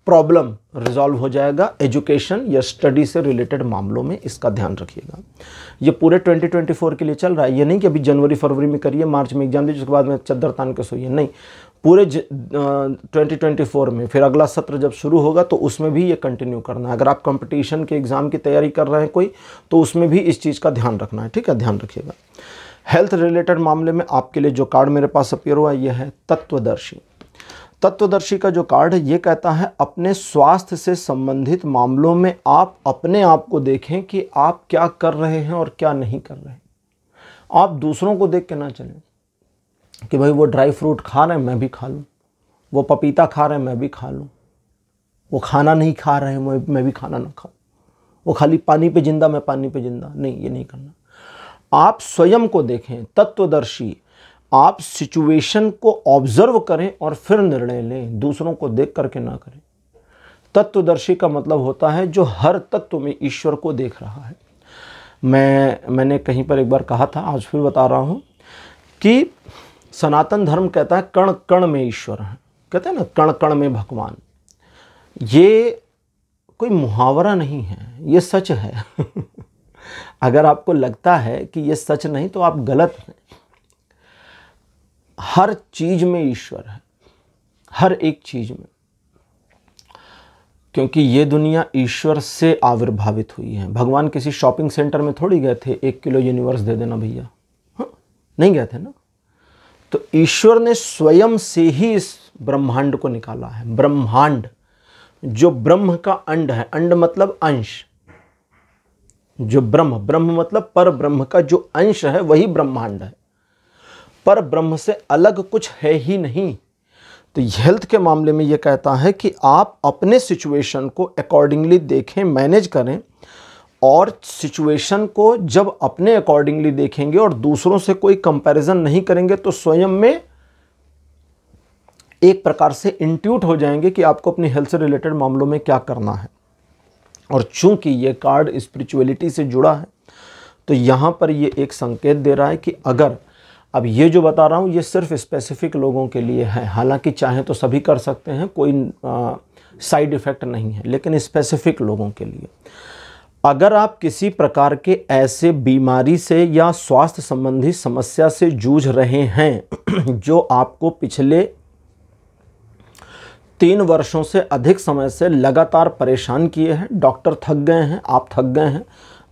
[SPEAKER 1] प्रॉब्लम रिजॉल्व हो जाएगा एजुकेशन या स्टडी से रिलेटेड मामलों में। इसका ध्यान रखिएगा। ये पूरे 2024 के लिए चल रहा है। ये नहीं कि अभी जनवरी फरवरी में करिए, मार्च में एग्जाम दीजिए, उसके बाद में चद्दर तान के सोइए। नहीं, पूरे 2024 में फिर अगला सत्र जब शुरू होगा तो उसमें भी ये कंटिन्यू करना है। अगर आप कंपटीशन के एग्ज़ाम की तैयारी कर रहे हैं कोई, तो उसमें भी इस चीज़ का ध्यान रखना है। ठीक है, ध्यान रखिएगा। हेल्थ रिलेटेड मामले में आपके लिए जो कार्ड मेरे पास अपीयर हुआ ये है तत्वदर्शी। तत्वदर्शी का जो कार्ड है ये कहता है अपने स्वास्थ्य से संबंधित मामलों में आप अपने आप को देखें कि आप क्या कर रहे हैं और क्या नहीं कर रहे हैं। आप दूसरों को देख के ना चलें कि भाई वो ड्राई फ्रूट खा रहे हैं मैं भी खा लूँ, वो पपीता खा रहे हैं मैं भी खा लूँ, वो खाना नहीं खा रहे हैं मैं भी खाना ना खाऊँ, वो खाली पानी पे जिंदा मैं पानी पे जिंदा। नहीं, ये नहीं करना। आप स्वयं को देखें, तत्वदर्शी। आप सिचुएशन को ऑब्जर्व करें और फिर निर्णय लें, दूसरों को देख करके ना करें। तत्वदर्शी का मतलब होता है जो हर तत्व में ईश्वर को देख रहा है। मैंने कहीं पर एक बार कहा था, आज फिर बता रहा हूँ कि सनातन धर्म कहता है कण कण में ईश्वर है। कहते हैं ना कण कण में भगवान। ये कोई मुहावरा नहीं है, ये सच है। अगर आपको लगता है कि ये सच नहीं तो आप गलत हैं। हर चीज में ईश्वर है, हर एक चीज में, क्योंकि ये दुनिया ईश्वर से आविर्भावित हुई है। भगवान किसी शॉपिंग सेंटर में थोड़ी गए थे 1 किलो यूनिवर्स दे देना भैया, हाँ नहीं गए थे ना। तो ईश्वर ने स्वयं से ही इस ब्रह्मांड को निकाला है। ब्रह्मांड जो ब्रह्म का अंड है, अंड मतलब अंश, जो ब्रह्म मतलब पर ब्रह्म का जो अंश है वही ब्रह्मांड है। पर ब्रह्म से अलग कुछ है ही नहीं। तो हेल्थ के मामले में यह कहता है कि आप अपने सिचुएशन को अकॉर्डिंगली देखें, मैनेज करें, और सिचुएशन को जब अपने अकॉर्डिंगली देखेंगे और दूसरों से कोई कंपैरिजन नहीं करेंगे तो स्वयं में एक प्रकार से इंट्यूट हो जाएंगे कि आपको अपनी हेल्थ से रिलेटेड मामलों में क्या करना है। और चूंकि ये कार्ड स्पिरिचुअलिटी से जुड़ा है तो यहाँ पर ये एक संकेत दे रहा है कि अगर, अब ये जो बता रहा हूँ ये सिर्फ स्पेसिफिक लोगों के लिए है, हालांकि चाहे तो सभी कर सकते हैं, कोई साइड इफ़ेक्ट नहीं है, लेकिन स्पेसिफिक लोगों के लिए अगर आप किसी प्रकार के ऐसे बीमारी से या स्वास्थ्य संबंधी समस्या से जूझ रहे हैं जो आपको पिछले 3 वर्षों से अधिक समय से लगातार परेशान किए हैं, डॉक्टर थक गए हैं, आप थक गए हैं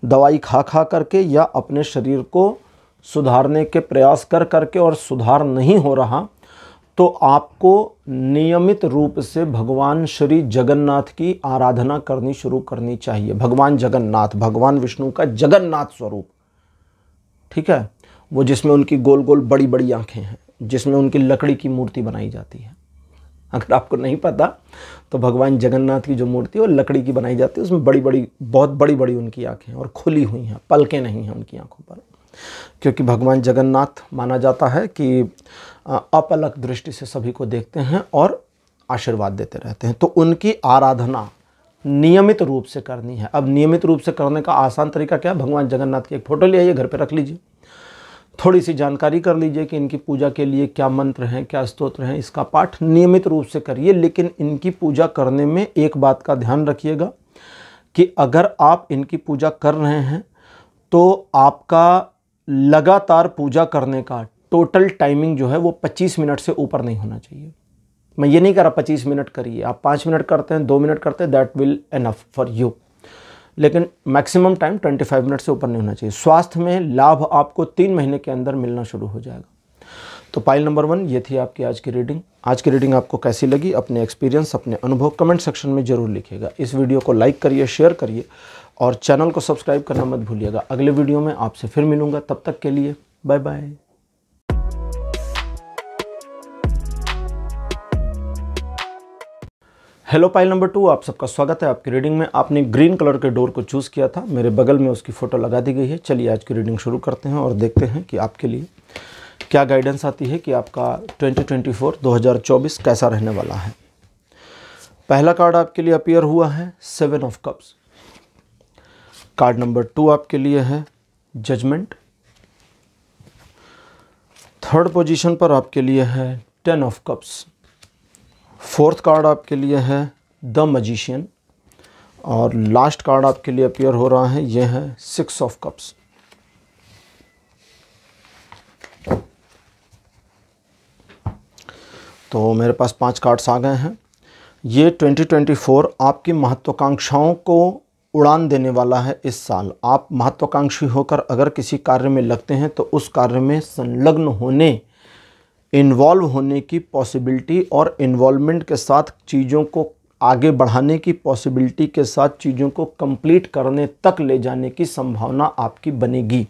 [SPEAKER 1] दवाई खा खा करके या अपने शरीर को सुधारने के प्रयास कर करके और सुधार नहीं हो रहा, तो आपको नियमित रूप से भगवान श्री जगन्नाथ की आराधना करनी शुरू करनी चाहिए। भगवान जगन्नाथ, भगवान विष्णु का जगन्नाथ स्वरूप, ठीक है, वो जिसमें उनकी गोल गोल बड़ी बड़ी आंखें हैं, जिसमें उनकी लकड़ी की मूर्ति बनाई जाती है। अगर आपको नहीं पता तो भगवान जगन्नाथ की जो मूर्ति है वो लकड़ी की बनाई जाती है, उसमें बड़ी बड़ी, बहुत बड़ी बड़ी उनकी आंखें और खुली हुई हैं, पलकें नहीं हैं उनकी आंखों पर, क्योंकि भगवान जगन्नाथ माना जाता है कि अपलक दृष्टि से सभी को देखते हैं और आशीर्वाद देते रहते हैं। तो उनकी आराधना नियमित रूप से करनी है। अब नियमित रूप से करने का आसान तरीका क्या है? भगवान जगन्नाथ की एक फ़ोटो ले आइए, घर पे रख लीजिए, थोड़ी सी जानकारी कर लीजिए कि इनकी पूजा के लिए क्या मंत्र हैं, क्या स्तोत्र हैं, इसका पाठ नियमित रूप से करिए। लेकिन इनकी पूजा करने में एक बात का ध्यान रखिएगा कि अगर आप इनकी पूजा कर रहे हैं तो आपका लगातार पूजा करने का टोटल टाइमिंग जो है वो 25 मिनट से ऊपर नहीं होना चाहिए। मैं ये नहीं कह रहा 25 मिनट करिए, आप 5 मिनट करते हैं, 2 मिनट करते हैं, that will enough for you, लेकिन मैक्सिमम टाइम 25 मिनट से ऊपर नहीं होना चाहिए। स्वास्थ्य में लाभ आपको 3 महीने के अंदर मिलना शुरू हो जाएगा। तो पाइल नंबर 1 ये थी आपकी आज की रीडिंग। आज की रीडिंग आपको कैसी लगी? अपने एक्सपीरियंस, अपने अनुभव कमेंट सेक्शन में ज़रूर लिखिएगा। इस वीडियो को लाइक करिए, शेयर करिए और चैनल को सब्सक्राइब करना मत भूलिएगा। अगले वीडियो में आपसे फिर मिलूँगा, तब तक के लिए bye bye. Hello pile number 2, आप सबका स्वागत है आपकी रीडिंग में। आपने ग्रीन कलर के डोर को चूज़ किया था, मेरे बगल में उसकी फ़ोटो लगा दी गई है। चलिए आज की रीडिंग शुरू करते हैं और देखते हैं कि आपके लिए क्या गाइडेंस आती है कि आपका 2024 कैसा रहने वाला है। पहला कार्ड आपके लिए अपीयर हुआ है 7 ऑफ कप्स। कार्ड नंबर 2 आपके लिए है जजमेंट। थर्ड पोजीशन पर आपके लिए है 10 ऑफ कप्स। फोर्थ कार्ड आपके लिए है द मैजिशियन और लास्ट कार्ड आपके लिए अपीयर हो रहा है, यह है 6 ऑफ कप्स। तो मेरे पास 5 कार्ड्स आ गए हैं। ये 2024 आपकी महत्वाकांक्षाओं को उड़ान देने वाला है। इस साल आप महत्वाकांक्षी होकर अगर किसी कार्य में लगते हैं तो उस कार्य में संलग्न होने, इन्वॉल्व होने की पॉसिबिलिटी और इन्वॉल्वमेंट के साथ चीज़ों को आगे बढ़ाने की पॉसिबिलिटी के साथ चीज़ों को कंप्लीट करने तक ले जाने की संभावना आपकी बनेगी।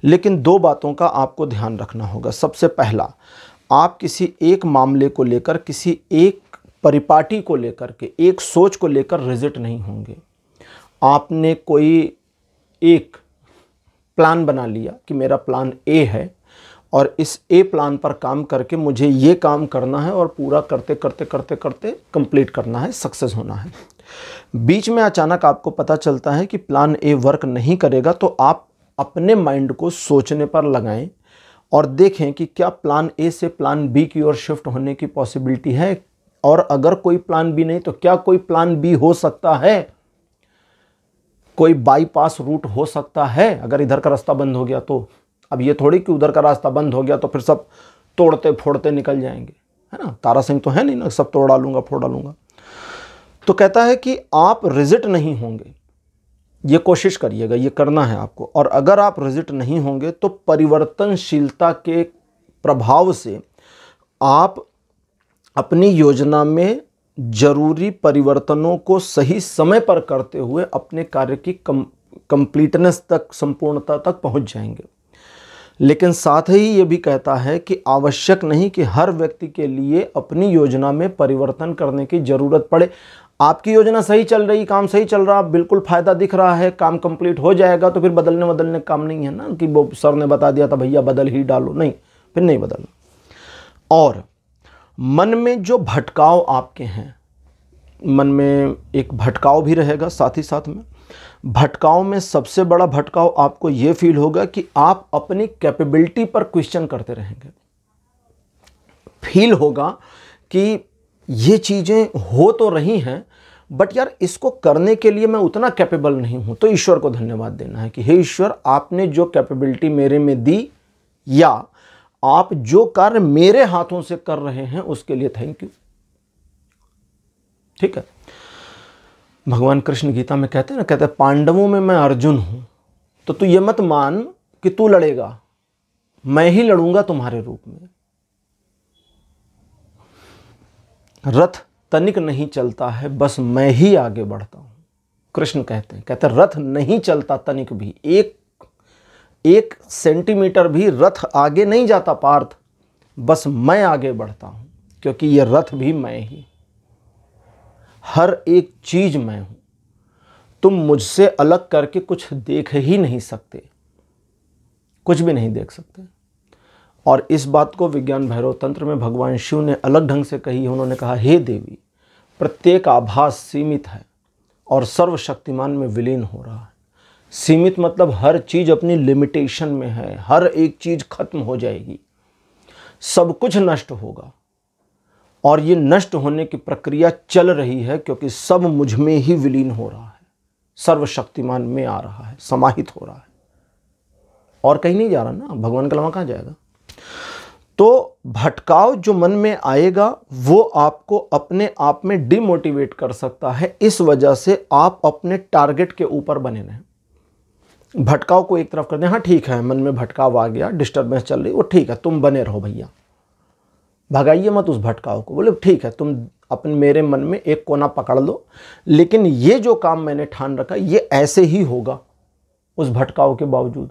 [SPEAKER 1] लेकिन 2 बातों का आपको ध्यान रखना होगा। सबसे पहला, आप किसी एक मामले को लेकर, किसी एक परिपाटी को लेकर के, एक सोच को लेकर रिजिट नहीं होंगे। आपने कोई एक प्लान बना लिया कि मेरा प्लान ए है और इस ए प्लान पर काम करके मुझे ये काम करना है और पूरा करते करते करते करते कंप्लीट करना है, सक्सेस होना है। बीच में अचानक आपको पता चलता है कि प्लान ए वर्क नहीं करेगा, तो आप अपने माइंड को सोचने पर लगाएं और देखें कि क्या प्लान ए से प्लान बी की ओर शिफ्ट होने की पॉसिबिलिटी है, और अगर कोई प्लान बी नहीं तो क्या कोई प्लान बी हो सकता है, कोई बाईपास रूट हो सकता है। अगर इधर का रास्ता बंद हो गया तो अब ये थोड़ी कि उधर का रास्ता बंद हो गया तो फिर सब तोड़ते फोड़ते निकल जाएंगे, है ना। तारा सिंह तो है नहीं ना, सब तोड़ डालूंगा फोड़ डालूंगा। तो कहता है कि आप रिजिट नहीं होंगे, ये कोशिश करिएगा, ये करना है आपको। और अगर आप रिजिट नहीं होंगे तो परिवर्तनशीलता के प्रभाव से आप अपनी योजना में जरूरी परिवर्तनों को सही समय पर करते हुए अपने कार्य की कंप्लीटनेस तक, संपूर्णता तक पहुंच जाएंगे। लेकिन साथ ही ये भी कहता है कि आवश्यक नहीं कि हर व्यक्ति के लिए अपनी योजना में परिवर्तन करने की ज़रूरत पड़े। आपकी योजना सही चल रही, काम सही चल रहा, बिल्कुल फ़ायदा दिख रहा है, काम कंप्लीट हो जाएगा, तो फिर बदलने काम नहीं है ना कि वो सर ने बता दिया था भैया बदल ही डालो, नहीं, फिर नहीं बदलना। और मन में जो भटकाव आपके हैं, मन में एक भटकाव भी रहेगा साथ ही साथ में। भटकाव में सबसे बड़ा भटकाव आपको ये फील होगा कि आप अपनी कैपेबिलिटी पर क्वेश्चन करते रहेंगे। फील होगा कि ये चीज़ें हो तो रही हैं, बट यार इसको करने के लिए मैं उतना कैपेबल नहीं हूं। तो ईश्वर को धन्यवाद देना है कि हे ईश्वर, आपने जो कैपेबिलिटी मेरे में दी, या आप जो कार्य मेरे हाथों से कर रहे हैं उसके लिए थैंक यू। ठीक है। भगवान कृष्ण गीता में कहते हैं ना, कहते हैं पांडवों में मैं अर्जुन हूं, तो तू ये मत मान कि तू लड़ेगा, मैं ही लड़ूंगा तुम्हारे रूप में। रथ तनिक नहीं चलता है, बस मैं ही आगे बढ़ता हूं। कृष्ण कहते हैं रथ नहीं चलता तनिक भी, एक सेंटीमीटर भी रथ आगे नहीं जाता पार्थ, बस मैं आगे बढ़ता हूं, क्योंकि ये रथ भी मैं ही, हर एक चीज मैं हूं। तुम मुझसे अलग करके कुछ देख ही नहीं सकते, कुछ भी नहीं देख सकते। और इस बात को विज्ञान भैरव तंत्र में भगवान शिव ने अलग ढंग से कही है। उन्होंने कहा, हे देवी, प्रत्येक आभास सीमित है और सर्वशक्तिमान में विलीन हो रहा है। सीमित मतलब हर चीज अपनी लिमिटेशन में है, हर एक चीज खत्म हो जाएगी, सब कुछ नष्ट होगा, और ये नष्ट होने की प्रक्रिया चल रही है, क्योंकि सब मुझ में ही विलीन हो रहा है, सर्वशक्तिमान में आ रहा है, समाहित हो रहा है, और कहीं नहीं जा रहा ना। भगवान के अलावा कहाँ जाएगा? तो भटकाव जो मन में आएगा वो आपको अपने आप में डिमोटिवेट कर सकता है। इस वजह से आप अपने टारगेट के ऊपर बने रहें। भटकाव को एक तरफ कर दें, हाँ ठीक है, मन में भटकाव आ गया, डिस्टर्बेंस चल रही, वो ठीक है, तुम बने रहो भैया, भगाइए मत उस भटकाव को। बोले ठीक है, तुम अपने मेरे मन में एक कोना पकड़ लो, लेकिन ये जो काम मैंने ठान रखा ये ऐसे ही होगा। उस भटकाव के बावजूद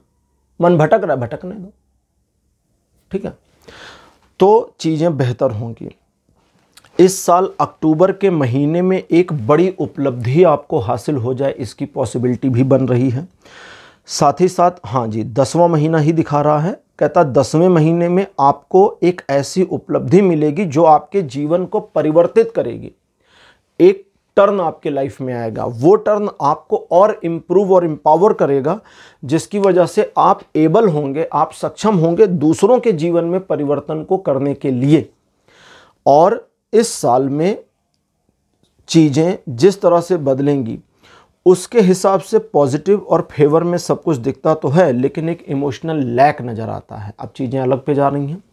[SPEAKER 1] मन भटक रहा है, भटकने दो, ठीक है, तो चीज़ें बेहतर होंगी। इस साल अक्टूबर के महीने में एक बड़ी उपलब्धि आपको हासिल हो जाए, इसकी पॉसिबिलिटी भी बन रही है। साथ ही साथ हाँ जी, 10वां महीना ही दिखा रहा है, कहता 10वें महीने में आपको एक ऐसी उपलब्धि मिलेगी जो आपके जीवन को परिवर्तित करेगी। एक टर्न आपके लाइफ में आएगा, वो टर्न आपको और इम्प्रूव और एम्पावर करेगा, जिसकी वजह से आप एबल होंगे, आप सक्षम होंगे दूसरों के जीवन में परिवर्तन को करने के लिए। और इस साल में चीज़ें जिस तरह से बदलेंगी उसके हिसाब से पॉजिटिव और फेवर में सब कुछ दिखता तो है, लेकिन एक इमोशनल लैक नज़र आता है। अब चीज़ें अलग पे जा रही हैं।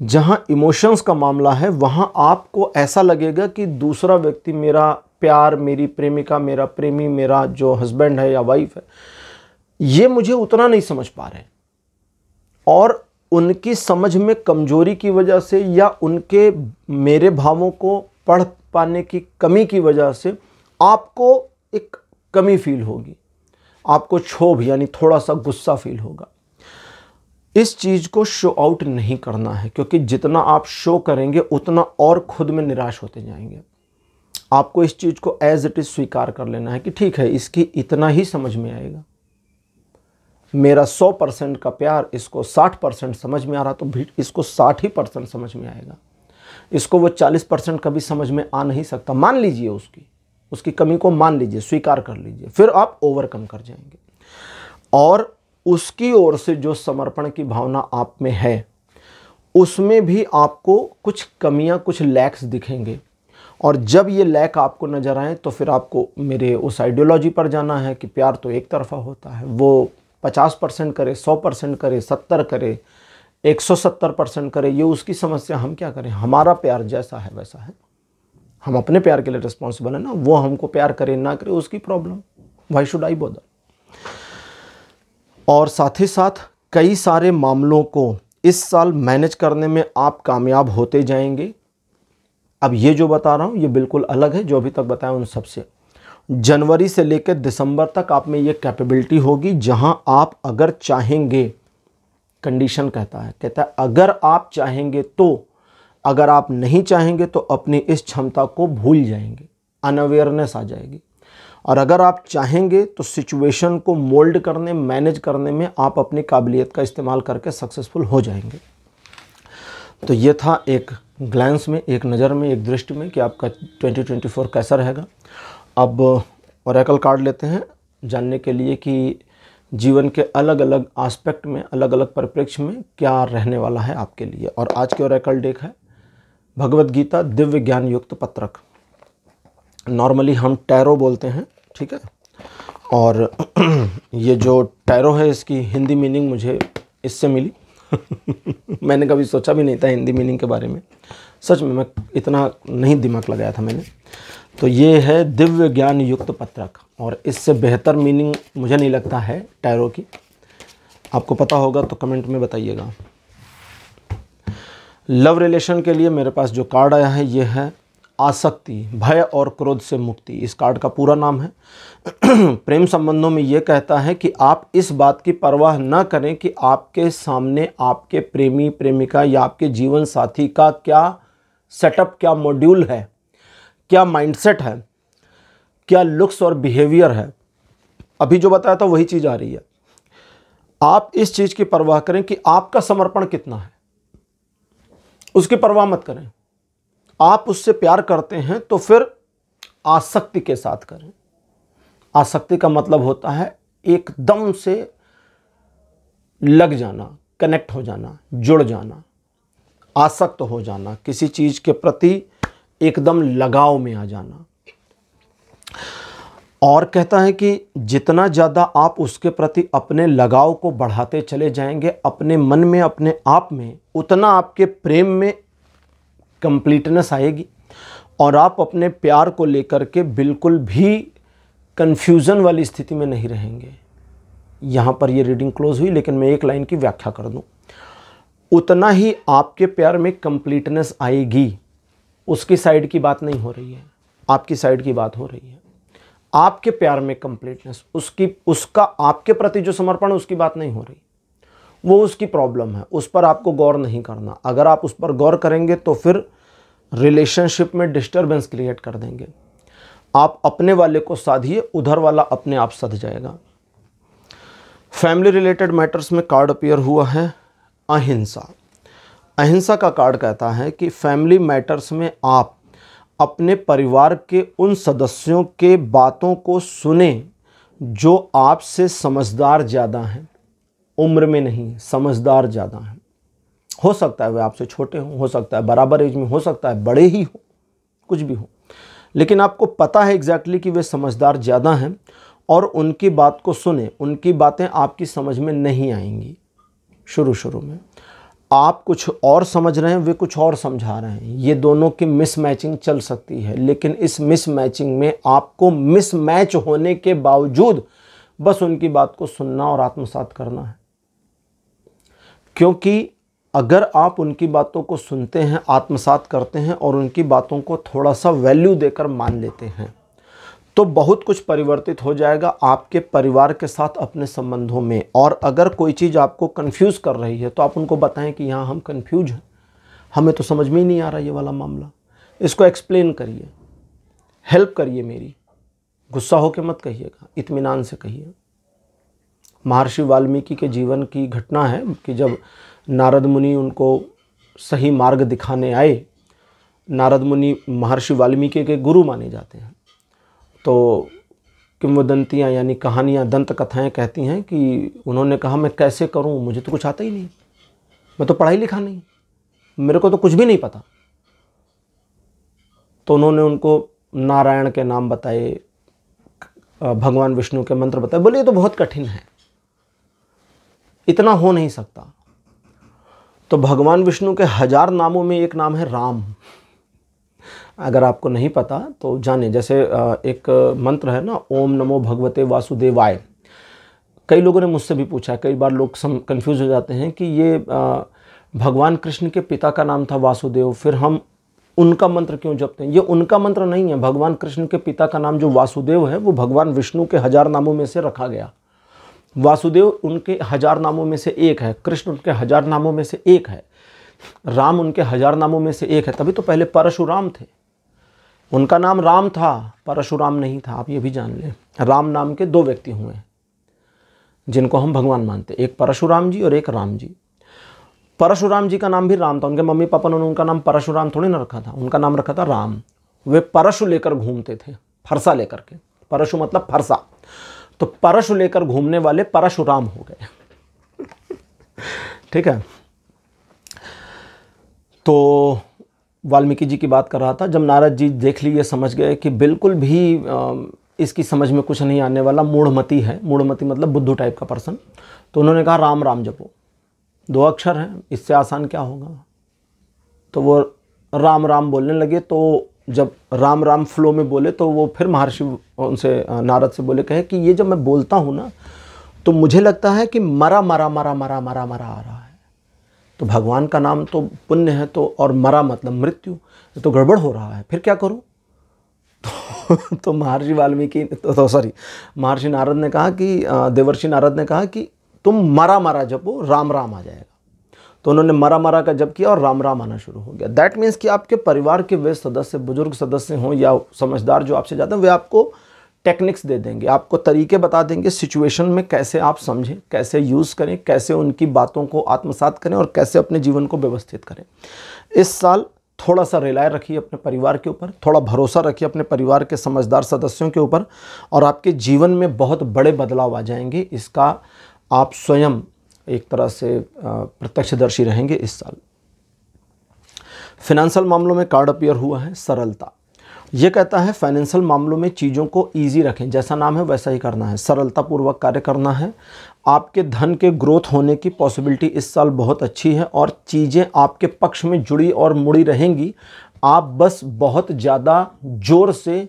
[SPEAKER 1] जहाँ इमोशंस का मामला है वहाँ आपको ऐसा लगेगा कि दूसरा व्यक्ति, मेरा प्यार, मेरी प्रेमिका, मेरा प्रेमी, मेरा जो हस्बैंड है या वाइफ है, ये मुझे उतना नहीं समझ पा रहे, और उनकी समझ में कमजोरी की वजह से या उनके मेरे भावों को पढ़ पाने की कमी की वजह से आपको एक कमी फील होगी, आपको क्षोभ यानी थोड़ा सा गुस्सा फील होगा। इस चीज़ को शो आउट नहीं करना है, क्योंकि जितना आप शो करेंगे उतना और खुद में निराश होते जाएंगे। आपको इस चीज़ को एज इट इज़ स्वीकार कर लेना है कि ठीक है, इसकी इतना ही समझ में आएगा। मेरा 100% का प्यार इसको 60% समझ में आ रहा, तो भी इसको 60% समझ में आएगा। इसको वो 40% कभी समझ में आ नहीं सकता। मान लीजिए उसकी कमी को मान लीजिए, स्वीकार कर लीजिए, फिर आप ओवरकम कर जाएंगे। और उसकी ओर से जो समर्पण की भावना आप में है, उसमें भी आपको कुछ कमियां, कुछ लैक्स दिखेंगे। और जब ये लैक आपको नज़र आए तो फिर आपको मेरे उस आइडियोलॉजी पर जाना है कि प्यार तो एक तरफा होता है। वो 50% करे, 100% करे, 70 करे, 170% करे, ये उसकी समस्या। हम क्या करें? हमारा प्यार जैसा है वैसा है, हम अपने प्यार के लिए रिस्पॉन्सिबल है ना। वो हमको प्यार करे ना करे उसकी problem, why should I bother. और साथ ही साथ कई सारे मामलों को इस साल मैनेज करने में आप कामयाब होते जाएंगे। अब ये जो बता रहा हूँ ये बिल्कुल अलग है जो अभी तक बताया उन सबसे। जनवरी से लेकर दिसंबर तक आप में ये कैपेबिलिटी होगी, जहां आप अगर चाहेंगे, कंडीशन कहता है अगर आप चाहेंगे तो, अगर आप नहीं चाहेंगे तो अपनी इस क्षमता को भूल जाएंगे, अनअवेयरनेस आ जाएगी। और अगर आप चाहेंगे तो सिचुएशन को मोल्ड करने, मैनेज करने में आप अपनी काबिलियत का इस्तेमाल करके सक्सेसफुल हो जाएंगे। तो ये था एक ग्लैंस में, एक नज़र में, एक दृष्टि में कि आपका 2024 कैसा रहेगा। अब ओरेकल कार्ड लेते हैं जानने के लिए कि जीवन के अलग अलग एस्पेक्ट में, अलग अलग परिप्रेक्ष्य में क्या रहने वाला है आपके लिए। और आज के ओरेकल डेक है भगवद गीता दिव्य ज्ञान युक्त पत्रक। नॉर्मली हम टैरो बोलते हैं, ठीक है। और ये जो टैरो है इसकी हिंदी मीनिंग मुझे इससे मिली मैंने कभी सोचा भी नहीं था हिंदी मीनिंग के बारे में, सच में मैं इतना नहीं दिमाग लगाया था मैंने। तो ये है दिव्य ज्ञान युक्त पत्रक, और इससे बेहतर मीनिंग मुझे नहीं लगता है टैरो की। आपको पता होगा तो कमेंट में बताइएगा। लव रिलेशन के लिए मेरे पास जो कार्ड आया है ये है आसक्ति, भय और क्रोध से मुक्ति। इस कार्ड का पूरा नाम है प्रेम संबंधों में ये कहता है कि आप इस बात की परवाह न करें कि आपके सामने आपके प्रेमी प्रेमिका या आपके जीवन साथी का क्या सेटअप, क्या मॉड्यूल है, क्या माइंडसेट है, क्या लुक्स और बिहेवियर है। अभी जो बताया था वही चीज़ आ रही है। आप इस चीज़ की परवाह करें कि आपका समर्पण कितना है, उसकी परवाह मत करें। आप उससे प्यार करते हैं तो फिर आसक्ति के साथ करें। आसक्ति का मतलब होता है एकदम से लग जाना, कनेक्ट हो जाना, जुड़ जाना, आसक्त हो जाना, किसी चीज़ के प्रति एकदम लगाव में आ जाना। और कहता है कि जितना ज़्यादा आप उसके प्रति अपने लगाव को बढ़ाते चले जाएंगे अपने मन में, अपने आप में, उतना आपके प्रेम में कंप्लीटनेस आएगी और आप अपने प्यार को लेकर के बिल्कुल भी कन्फ्यूज़न वाली स्थिति में नहीं रहेंगे। यहाँ पर ये रीडिंग क्लोज हुई, लेकिन मैं एक लाइन की व्याख्या कर दूँ। उतना ही आपके प्यार में कंप्लीटनेस आएगी। उसकी साइड की बात नहीं हो रही है, आपकी साइड की बात हो रही है। आपके प्यार में कंप्लीटनेस, उसका आपके प्रति जो समर्पण उसकी बात नहीं हो रही, वो उसकी प्रॉब्लम है, उस पर आपको गौर नहीं करना। अगर आप उस पर गौर करेंगे तो फिर रिलेशनशिप में डिस्टर्बेंस क्रिएट कर देंगे। आप अपने वाले को साधिए, उधर वाला अपने आप सध जाएगा। फैमिली रिलेटेड मैटर्स में कार्ड अपीयर हुआ है अहिंसा। अहिंसा का कार्ड कहता है कि फैमिली मैटर्स में आप अपने परिवार के उन सदस्यों के बातों को सुने जो आपसे समझदार ज़्यादा हैं। उम्र में नहीं, समझदार ज़्यादा हैं। हो सकता है वे आपसे छोटे हों, हो सकता है बराबर एज में, हो सकता है बड़े ही हो, कुछ भी हो, लेकिन आपको पता है एग्जैक्टली कि वे समझदार ज़्यादा हैं और उनकी बात को सुने। उनकी बातें आपकी समझ में नहीं आएंगी। शुरू में आप कुछ और समझ रहे हैं, वे कुछ और समझा रहे हैं। ये दोनों की मिसमैचिंग चल सकती है, लेकिन इस मिसमैचिंग में आपको मिसमैच होने के बावजूद बस उनकी बात को सुनना और आत्मसात करना है। क्योंकि अगर आप उनकी बातों को सुनते हैं, आत्मसात करते हैं और उनकी बातों को थोड़ा सा वैल्यू देकर मान लेते हैं तो बहुत कुछ परिवर्तित हो जाएगा आपके परिवार के साथ, अपने संबंधों में। और अगर कोई चीज़ आपको कंफ्यूज कर रही है तो आप उनको बताएं कि यहाँ हम कंफ्यूज हैं, हमें तो समझ में ही नहीं आ रहा ये वाला मामला। इसको एक्सप्लेन करिए, हेल्प करिए मेरी। गुस्सा होकर मत कहिएगा, इत्मीनान से कहिए। महर्षि वाल्मीकि के जीवन की घटना है कि जब नारद मुनि उनको सही मार्ग दिखाने आए। नारद मुनि महर्षि वाल्मीकि के गुरु माने जाते हैं। तो किंवदंतियाँ यानी कहानियाँ, दंत कथाएँ कहती हैं कि उन्होंने कहा मैं कैसे करूँ, मुझे तो कुछ आता ही नहीं, मैं तो पढ़ाई लिखा नहीं, मेरे को तो कुछ भी नहीं पता। तो उन्होंने उनको नारायण के नाम बताए, भगवान विष्णु के मंत्र बताए। बोले ये तो बहुत कठिन है, इतना हो नहीं सकता। तो भगवान विष्णु के 1000 नामों में एक नाम है राम। अगर आपको नहीं पता तो जाने। जैसे एक मंत्र है ना, ओम नमो भगवते वासुदेवाय। कई लोगों ने मुझसे भी पूछा, कई बार लोग कंफ्यूज हो जाते हैं कि ये भगवान कृष्ण के पिता का नाम था वासुदेव, फिर हम उनका मंत्र क्यों जपते हैं। ये उनका मंत्र नहीं है। भगवान कृष्ण के पिता का नाम जो वासुदेव है वो भगवान विष्णु के 1000 नामों में से रखा गया। वासुदेव उनके 1000 नामों में से एक है, कृष्ण उनके 1000 नामों में से एक है, राम उनके 1000 नामों में से एक है। तभी तो पहले परशुराम थे, उनका नाम राम था, परशुराम नहीं था। आप ये भी जान लें, राम नाम के 2 व्यक्ति हुए हैं जिनको हम भगवान मानते, एक परशुराम जी और एक राम जी। परशुराम जी का नाम भी राम था। उनके मम्मी पापा ने उनका नाम परशुराम थोड़ी ना रखा था, उनका नाम रखा था राम। वे परशु लेकर घूमते थे, फरसा लेकर के। परशु मतलब फरसा, तो परशु लेकर घूमने वाले परशुराम हो गए। ठीक है। तो वाल्मीकि जी की बात कर रहा था। जब नारद जी देख लिए, समझ गए कि बिल्कुल भी इसकी समझ में कुछ नहीं आने वाला, मूढ़मती है। मूढ़मती मतलब बुद्धू टाइप का पर्सन। तो उन्होंने कहा राम राम जपो, 2 अक्षर हैं, इससे आसान क्या होगा। तो वो राम राम बोलने लगे। तो जब राम राम फ्लो में बोले तो वो फिर महर्षि उनसे, नारद से बोले, कहे कि ये जब मैं बोलता हूँ ना तो मुझे लगता है कि मरा मरा मरा मरा मरा मरा आ रहा है। तो भगवान का नाम तो पुण्य है, तो और मरा मतलब मृत्यु, तो गड़बड़ हो रहा है, फिर क्या करूँ। तो महर्षि वाल्मीकि महर्षि नारद ने कहा कि देवर्षि नारद ने कहा कि तुम मरा मरा जपो, राम राम आ जाएगा। तो उन्होंने मरा मरा का जप किया और राम राम आना शुरू हो गया। दैट मीन्स कि आपके परिवार के वे सदस्य, बुजुर्ग सदस्य हों या समझदार जो आपसे ज़्यादा, वे आपको टेक्निक्स दे देंगे, आपको तरीके बता देंगे सिचुएशन में कैसे आप समझें, कैसे यूज़ करें, कैसे उनकी बातों को आत्मसात करें और कैसे अपने जीवन को व्यवस्थित करें। इस साल थोड़ा सा रिलाय रखिए अपने परिवार के ऊपर, थोड़ा भरोसा रखिए अपने परिवार के समझदार सदस्यों के ऊपर, और आपके जीवन में बहुत बड़े बदलाव आ जाएंगे। इसका आप स्वयं एक तरह से प्रत्यक्षदर्शी रहेंगे इस साल। फाइनेंशियल मामलों में कार्ड अपीयर हुआ है सरलता। ये कहता है फाइनेंशियल मामलों में चीज़ों को ईजी रखें, जैसा नाम है वैसा ही करना है, सरलतापूर्वक कार्य करना है। आपके धन के ग्रोथ होने की पॉसिबिलिटी इस साल बहुत अच्छी है और चीज़ें आपके पक्ष में जुड़ी और मुड़ी रहेंगी। आप बस बहुत ज़्यादा ज़ोर से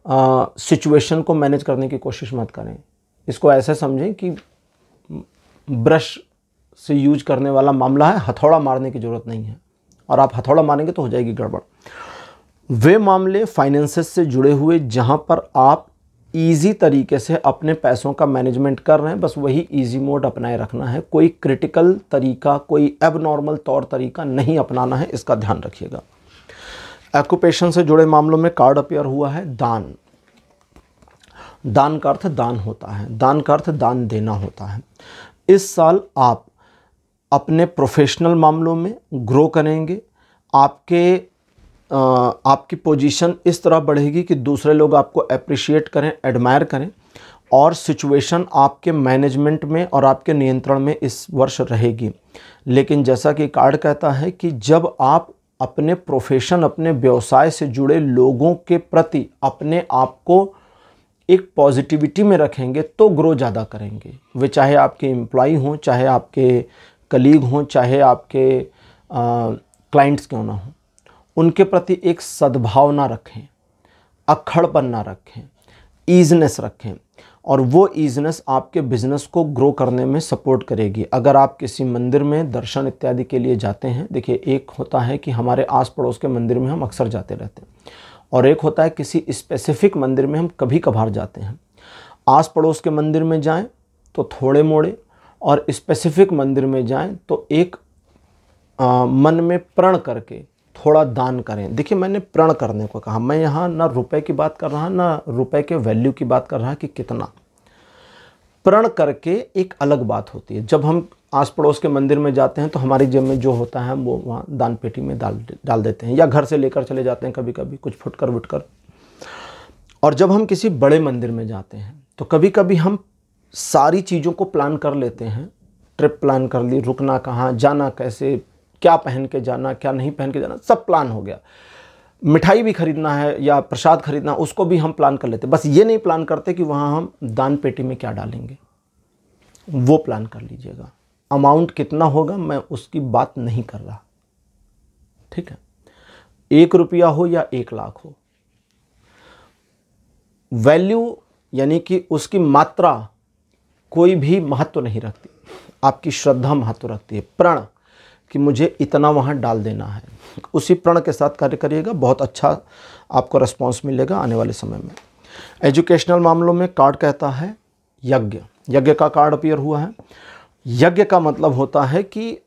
[SPEAKER 1] सिचुएशन को मैनेज करने की कोशिश मत करें। इसको ऐसे समझें कि ब्रश से यूज करने वाला मामला है, हथौड़ा मारने की ज़रूरत नहीं है, और आप हथौड़ा मारेंगे तो हो जाएगी गड़बड़। वे मामले फाइनेंसेस से जुड़े हुए जहां पर आप इजी तरीके से अपने पैसों का मैनेजमेंट कर रहे हैं, बस वही इजी मोड अपनाए रखना है। कोई क्रिटिकल तरीका, कोई एबनॉर्मल तौर तरीका नहीं अपनाना है, इसका ध्यान रखिएगा। ऑक्यूपेशन से जुड़े मामलों में कार्ड अपीयर हुआ है दान। दान का अर्थ दान होता है, दान का अर्थ दान देना होता है। इस साल आप अपने प्रोफेशनल मामलों में ग्रो करेंगे। आपकी पोजीशन इस तरह बढ़ेगी कि दूसरे लोग आपको अप्रिशिएट करें, एडमायर करें, और सिचुएशन आपके मैनेजमेंट में और आपके नियंत्रण में इस वर्ष रहेगी। लेकिन जैसा कि कार्ड कहता है कि जब आप अपने प्रोफेशन, अपने व्यवसाय से जुड़े लोगों के प्रति अपने आप को एक पॉजिटिविटी में रखेंगे तो ग्रो ज़्यादा करेंगे। वे चाहे आपके एम्प्लॉय हों, चाहे आपके कलीग हों, चाहे आपके क्लाइंट्स क्यों ना हों, उनके प्रति एक सद्भावना रखें, अक्खड़पन ना रखें, ईजनेस रखें, और वो ईजनेस आपके बिजनेस को ग्रो करने में सपोर्ट करेगी। अगर आप किसी मंदिर में दर्शन इत्यादि के लिए जाते हैं, देखिए एक होता है कि हमारे आस पड़ोस के मंदिर में हम अक्सर जाते रहते हैं, और एक होता है किसी स्पेसिफिक मंदिर में हम कभी कभार जाते हैं। आस पड़ोस के मंदिर में जाएं तो थोड़े मोड़े, और स्पेसिफिक मंदिर में जाएं तो एक मन में प्रण करके थोड़ा दान करें। देखिए मैंने प्रण करने को कहा, मैं यहाँ ना रुपए की बात कर रहा, ना रुपए के वैल्यू की बात कर रहा कि कितना। प्रण करके एक अलग बात होती है। जब हम आस पड़ोस के मंदिर में जाते हैं तो हमारी जेब में जो होता है वो वहाँ दान पेटी में डाल देते हैं, या घर से लेकर चले जाते हैं कभी कभी कुछ फुटकर वुटकर। और जब हम किसी बड़े मंदिर में जाते हैं तो कभी कभी हम सारी चीज़ों को प्लान कर लेते हैं, ट्रिप प्लान कर ली, रुकना कहाँ, जाना कैसे, क्या पहन के जाना, क्या नहीं पहन के जाना, सब प्लान हो गया। मिठाई भी खरीदना है या प्रसाद खरीदना, उसको भी हम प्लान कर लेते। बस ये नहीं प्लान करते कि वहाँ हम दान पेटी में क्या डालेंगे, वो प्लान कर लीजिएगा। अमाउंट कितना होगा मैं उसकी बात नहीं कर रहा, ठीक है। 1 रुपया हो या 1 लाख हो, वैल्यू यानी कि उसकी मात्रा कोई भी महत्व नहीं रखती, आपकी श्रद्धा महत्व रखती है। प्रण कि मुझे इतना वहाँ डाल देना है, उसी प्रण के साथ कार्य करिएगा, बहुत अच्छा आपको रिस्पॉन्स मिलेगा आने वाले समय में। एजुकेशनल मामलों में कार्ड कहता है यज्ञ। यज्ञ का कार्ड अपीयर हुआ है। यज्ञ का मतलब होता है कि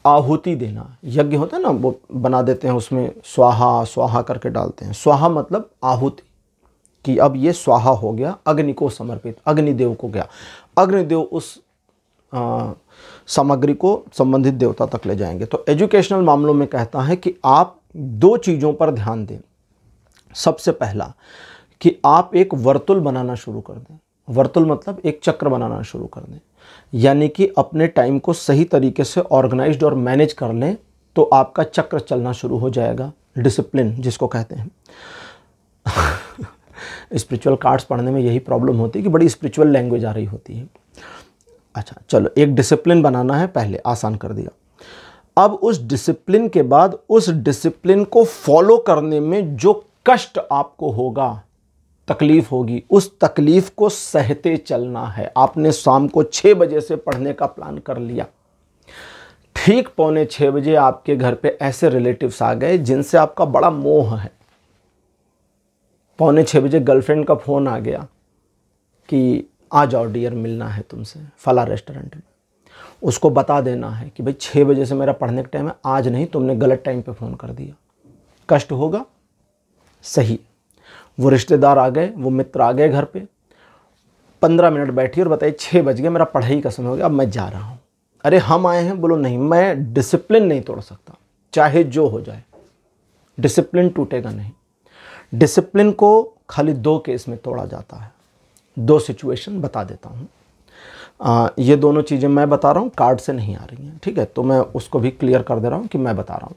[SPEAKER 1] आहुति देना। यज्ञ होता है ना, वो बना देते हैं, उसमें स्वाहा स्वाहा करके डालते हैं। स्वाहा मतलब आहुति, कि अब ये स्वाहा हो गया, अग्नि को समर्पित, अग्निदेव को गया। अग्निदेव उस सामग्री को संबंधित देवता तक ले जाएंगे। तो एजुकेशनल मामलों में कहता है कि आप 2 चीज़ों पर ध्यान दें। सबसे पहला कि आप एक वर्तुल बनाना शुरू कर दें। वर्तुल मतलब एक चक्र बनाना शुरू कर दें, यानी कि अपने टाइम को सही तरीके से ऑर्गेनाइज्ड और मैनेज कर लें तो आपका चक्र चलना शुरू हो जाएगा। डिसिप्लिन जिसको कहते हैं। स्पिरिचुअल कार्ड्स पढ़ने में यही प्रॉब्लम होती है कि बड़ी स्पिरिचुअल लैंग्वेज आ रही होती है। अच्छा चलो, एक डिसिप्लिन बनाना है, पहले आसान कर दिया। अब उस डिसिप्लिन के बाद उस डिसिप्लिन को फॉलो करने में जो कष्ट आपको होगा, तकलीफ होगी, उस तकलीफ को सहते चलना है। आपने शाम को 6 बजे से पढ़ने का प्लान कर लिया, ठीक 5:45 बजे आपके घर पे ऐसे रिलेटिव्स आ गए जिनसे आपका बड़ा मोह है। 5:45 बजे गर्लफ्रेंड का फ़ोन आ गया कि आ जाओ डियर, मिलना है तुमसे फला रेस्टोरेंट में। उसको बता देना है कि भाई 6 बजे से मेरा पढ़ने का टाइम है, आज नहीं, तुमने गलत टाइम पे फ़ोन कर दिया। कष्ट होगा, सही। वो रिश्तेदार आ गए, वो मित्र आ गए घर पे, 15 मिनट बैठी और बताइए 6 बज गए, मेरा पढ़ाई का समय हो गया, अब मैं जा रहा हूँ। अरे हम आए हैं, बोलो नहीं, मैं डिसिप्लिन नहीं तोड़ सकता, चाहे जो हो जाए, डिसिप्लिन टूटेगा नहीं। डिसिप्लिन को खाली 2 केस में तोड़ा जाता है। 2 सिचुएशन बता देता हूँ। ये दोनों चीज़ें मैं बता रहा हूँ, कार्ड से नहीं आ रही हैं, ठीक है, तो मैं उसको भी क्लियर कर दे रहा हूँ कि मैं बता रहा हूँ।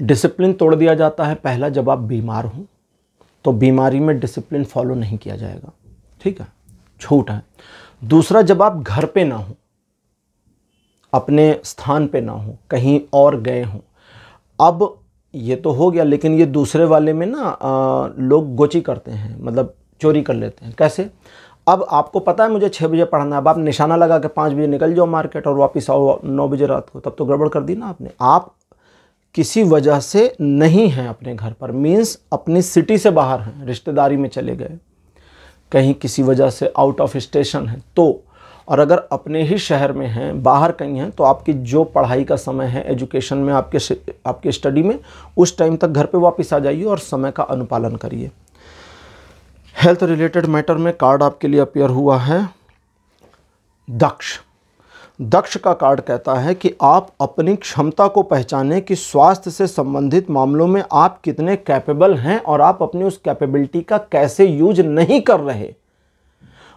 [SPEAKER 1] डिसिप्लिन तोड़ दिया जाता है पहला, जब आप बीमार हो तो बीमारी में डिसिप्लिन फॉलो नहीं किया जाएगा, ठीक है, छूट है। दूसरा, जब आप घर पे ना हो, अपने स्थान पे ना हो, कहीं और गए हों। अब ये तो हो गया, लेकिन ये दूसरे वाले में ना लोग गोची करते हैं, मतलब चोरी कर लेते हैं। कैसे? अब आपको पता है मुझे 6 बजे पढ़ना है, अब आप निशाना लगा के 5 बजे निकल जाओ मार्केट और वापस आओ 9 बजे रात को, तब तो गड़बड़ कर दी ना आपने। आप किसी वजह से नहीं हैं अपने घर पर, मीन्स अपनी सिटी से बाहर हैं, रिश्तेदारी में चले गए, कहीं किसी वजह से आउट ऑफ स्टेशन है तो, और अगर अपने ही शहर में हैं, बाहर कहीं हैं, तो आपकी जो पढ़ाई का समय है एजुकेशन में, आपके स्टडी में, उस टाइम तक घर पे वापस आ जाइए और समय का अनुपालन करिए। हेल्थ रिलेटेड मैटर में कार्ड आपके लिए अपीयर हुआ है दक्ष। दक्ष का कार्ड कहता है कि आप अपनी क्षमता को पहचानें कि स्वास्थ्य से संबंधित मामलों में आप कितने कैपेबल हैं और आप अपनी उस कैपेबिलिटी का कैसे यूज नहीं कर रहे।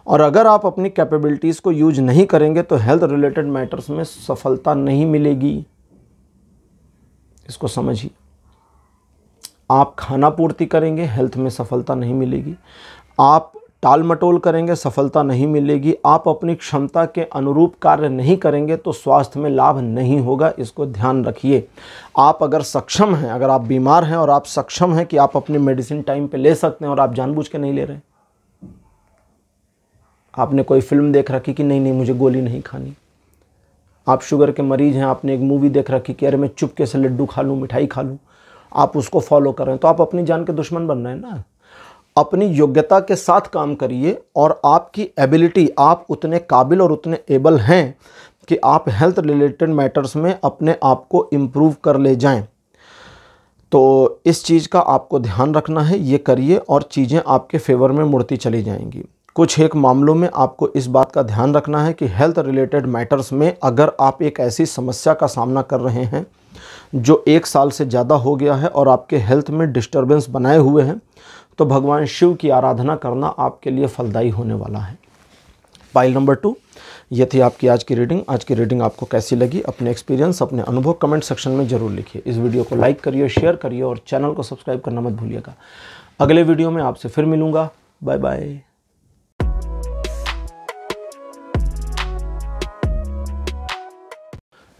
[SPEAKER 1] और अगर आप अपनी कैपेबिलिटीज़ को यूज नहीं करेंगे तो हेल्थ रिलेटेड मैटर्स में सफलता नहीं मिलेगी। इसको समझिए। आप खाना पूर्ति करेंगे, हेल्थ में सफलता नहीं मिलेगी। आप टाल मटोल करेंगे, सफलता नहीं मिलेगी। आप अपनी क्षमता के अनुरूप कार्य नहीं करेंगे तो स्वास्थ्य में लाभ नहीं होगा। इसको ध्यान रखिए। आप अगर सक्षम हैं, अगर आप बीमार हैं और आप सक्षम हैं कि आप अपनी मेडिसिन टाइम पे ले सकते हैं और आप जानबूझ के नहीं ले रहे, आपने कोई फिल्म देख रखी कि नहीं मुझे गोली नहीं खानी, आप शुगर के मरीज़ हैं, आपने एक मूवी देख रखी कि अरे मैं चुपके से लड्डू खा लूँ, मिठाई खा लूँ, आप उसको फॉलो कर रहे हैं, तो आप अपनी जान के दुश्मन बन रहे हैं ना। अपनी योग्यता के साथ काम करिए और आपकी एबिलिटी, आप उतने काबिल और उतने एबल हैं कि आप हेल्थ रिलेटेड मैटर्स में अपने आप को इम्प्रूव कर ले जाएं। तो इस चीज़ का आपको ध्यान रखना है, ये करिए और चीज़ें आपके फेवर में मुड़ती चली जाएंगी। कुछ एक मामलों में आपको इस बात का ध्यान रखना है कि हेल्थ रिलेटेड मैटर्स में अगर आप एक ऐसी समस्या का सामना कर रहे हैं जो 1 साल से ज़्यादा हो गया है और आपके हेल्थ में डिस्टर्बेंस बनाए हुए हैं, तो भगवान शिव की आराधना करना आपके लिए फलदायी होने वाला है। पाइल नंबर 2, ये थी आपकी आज की रीडिंग। आज की रीडिंग आपको कैसी लगी? अपने एक्सपीरियंस, अपने अनुभव कमेंट सेक्शन में ज़रूर लिखिए। इस वीडियो को लाइक करिए, शेयर करिए और चैनल को सब्सक्राइब करना मत भूलिएगा। अगले वीडियो में आपसे फिर मिलूँगा। Bye bye.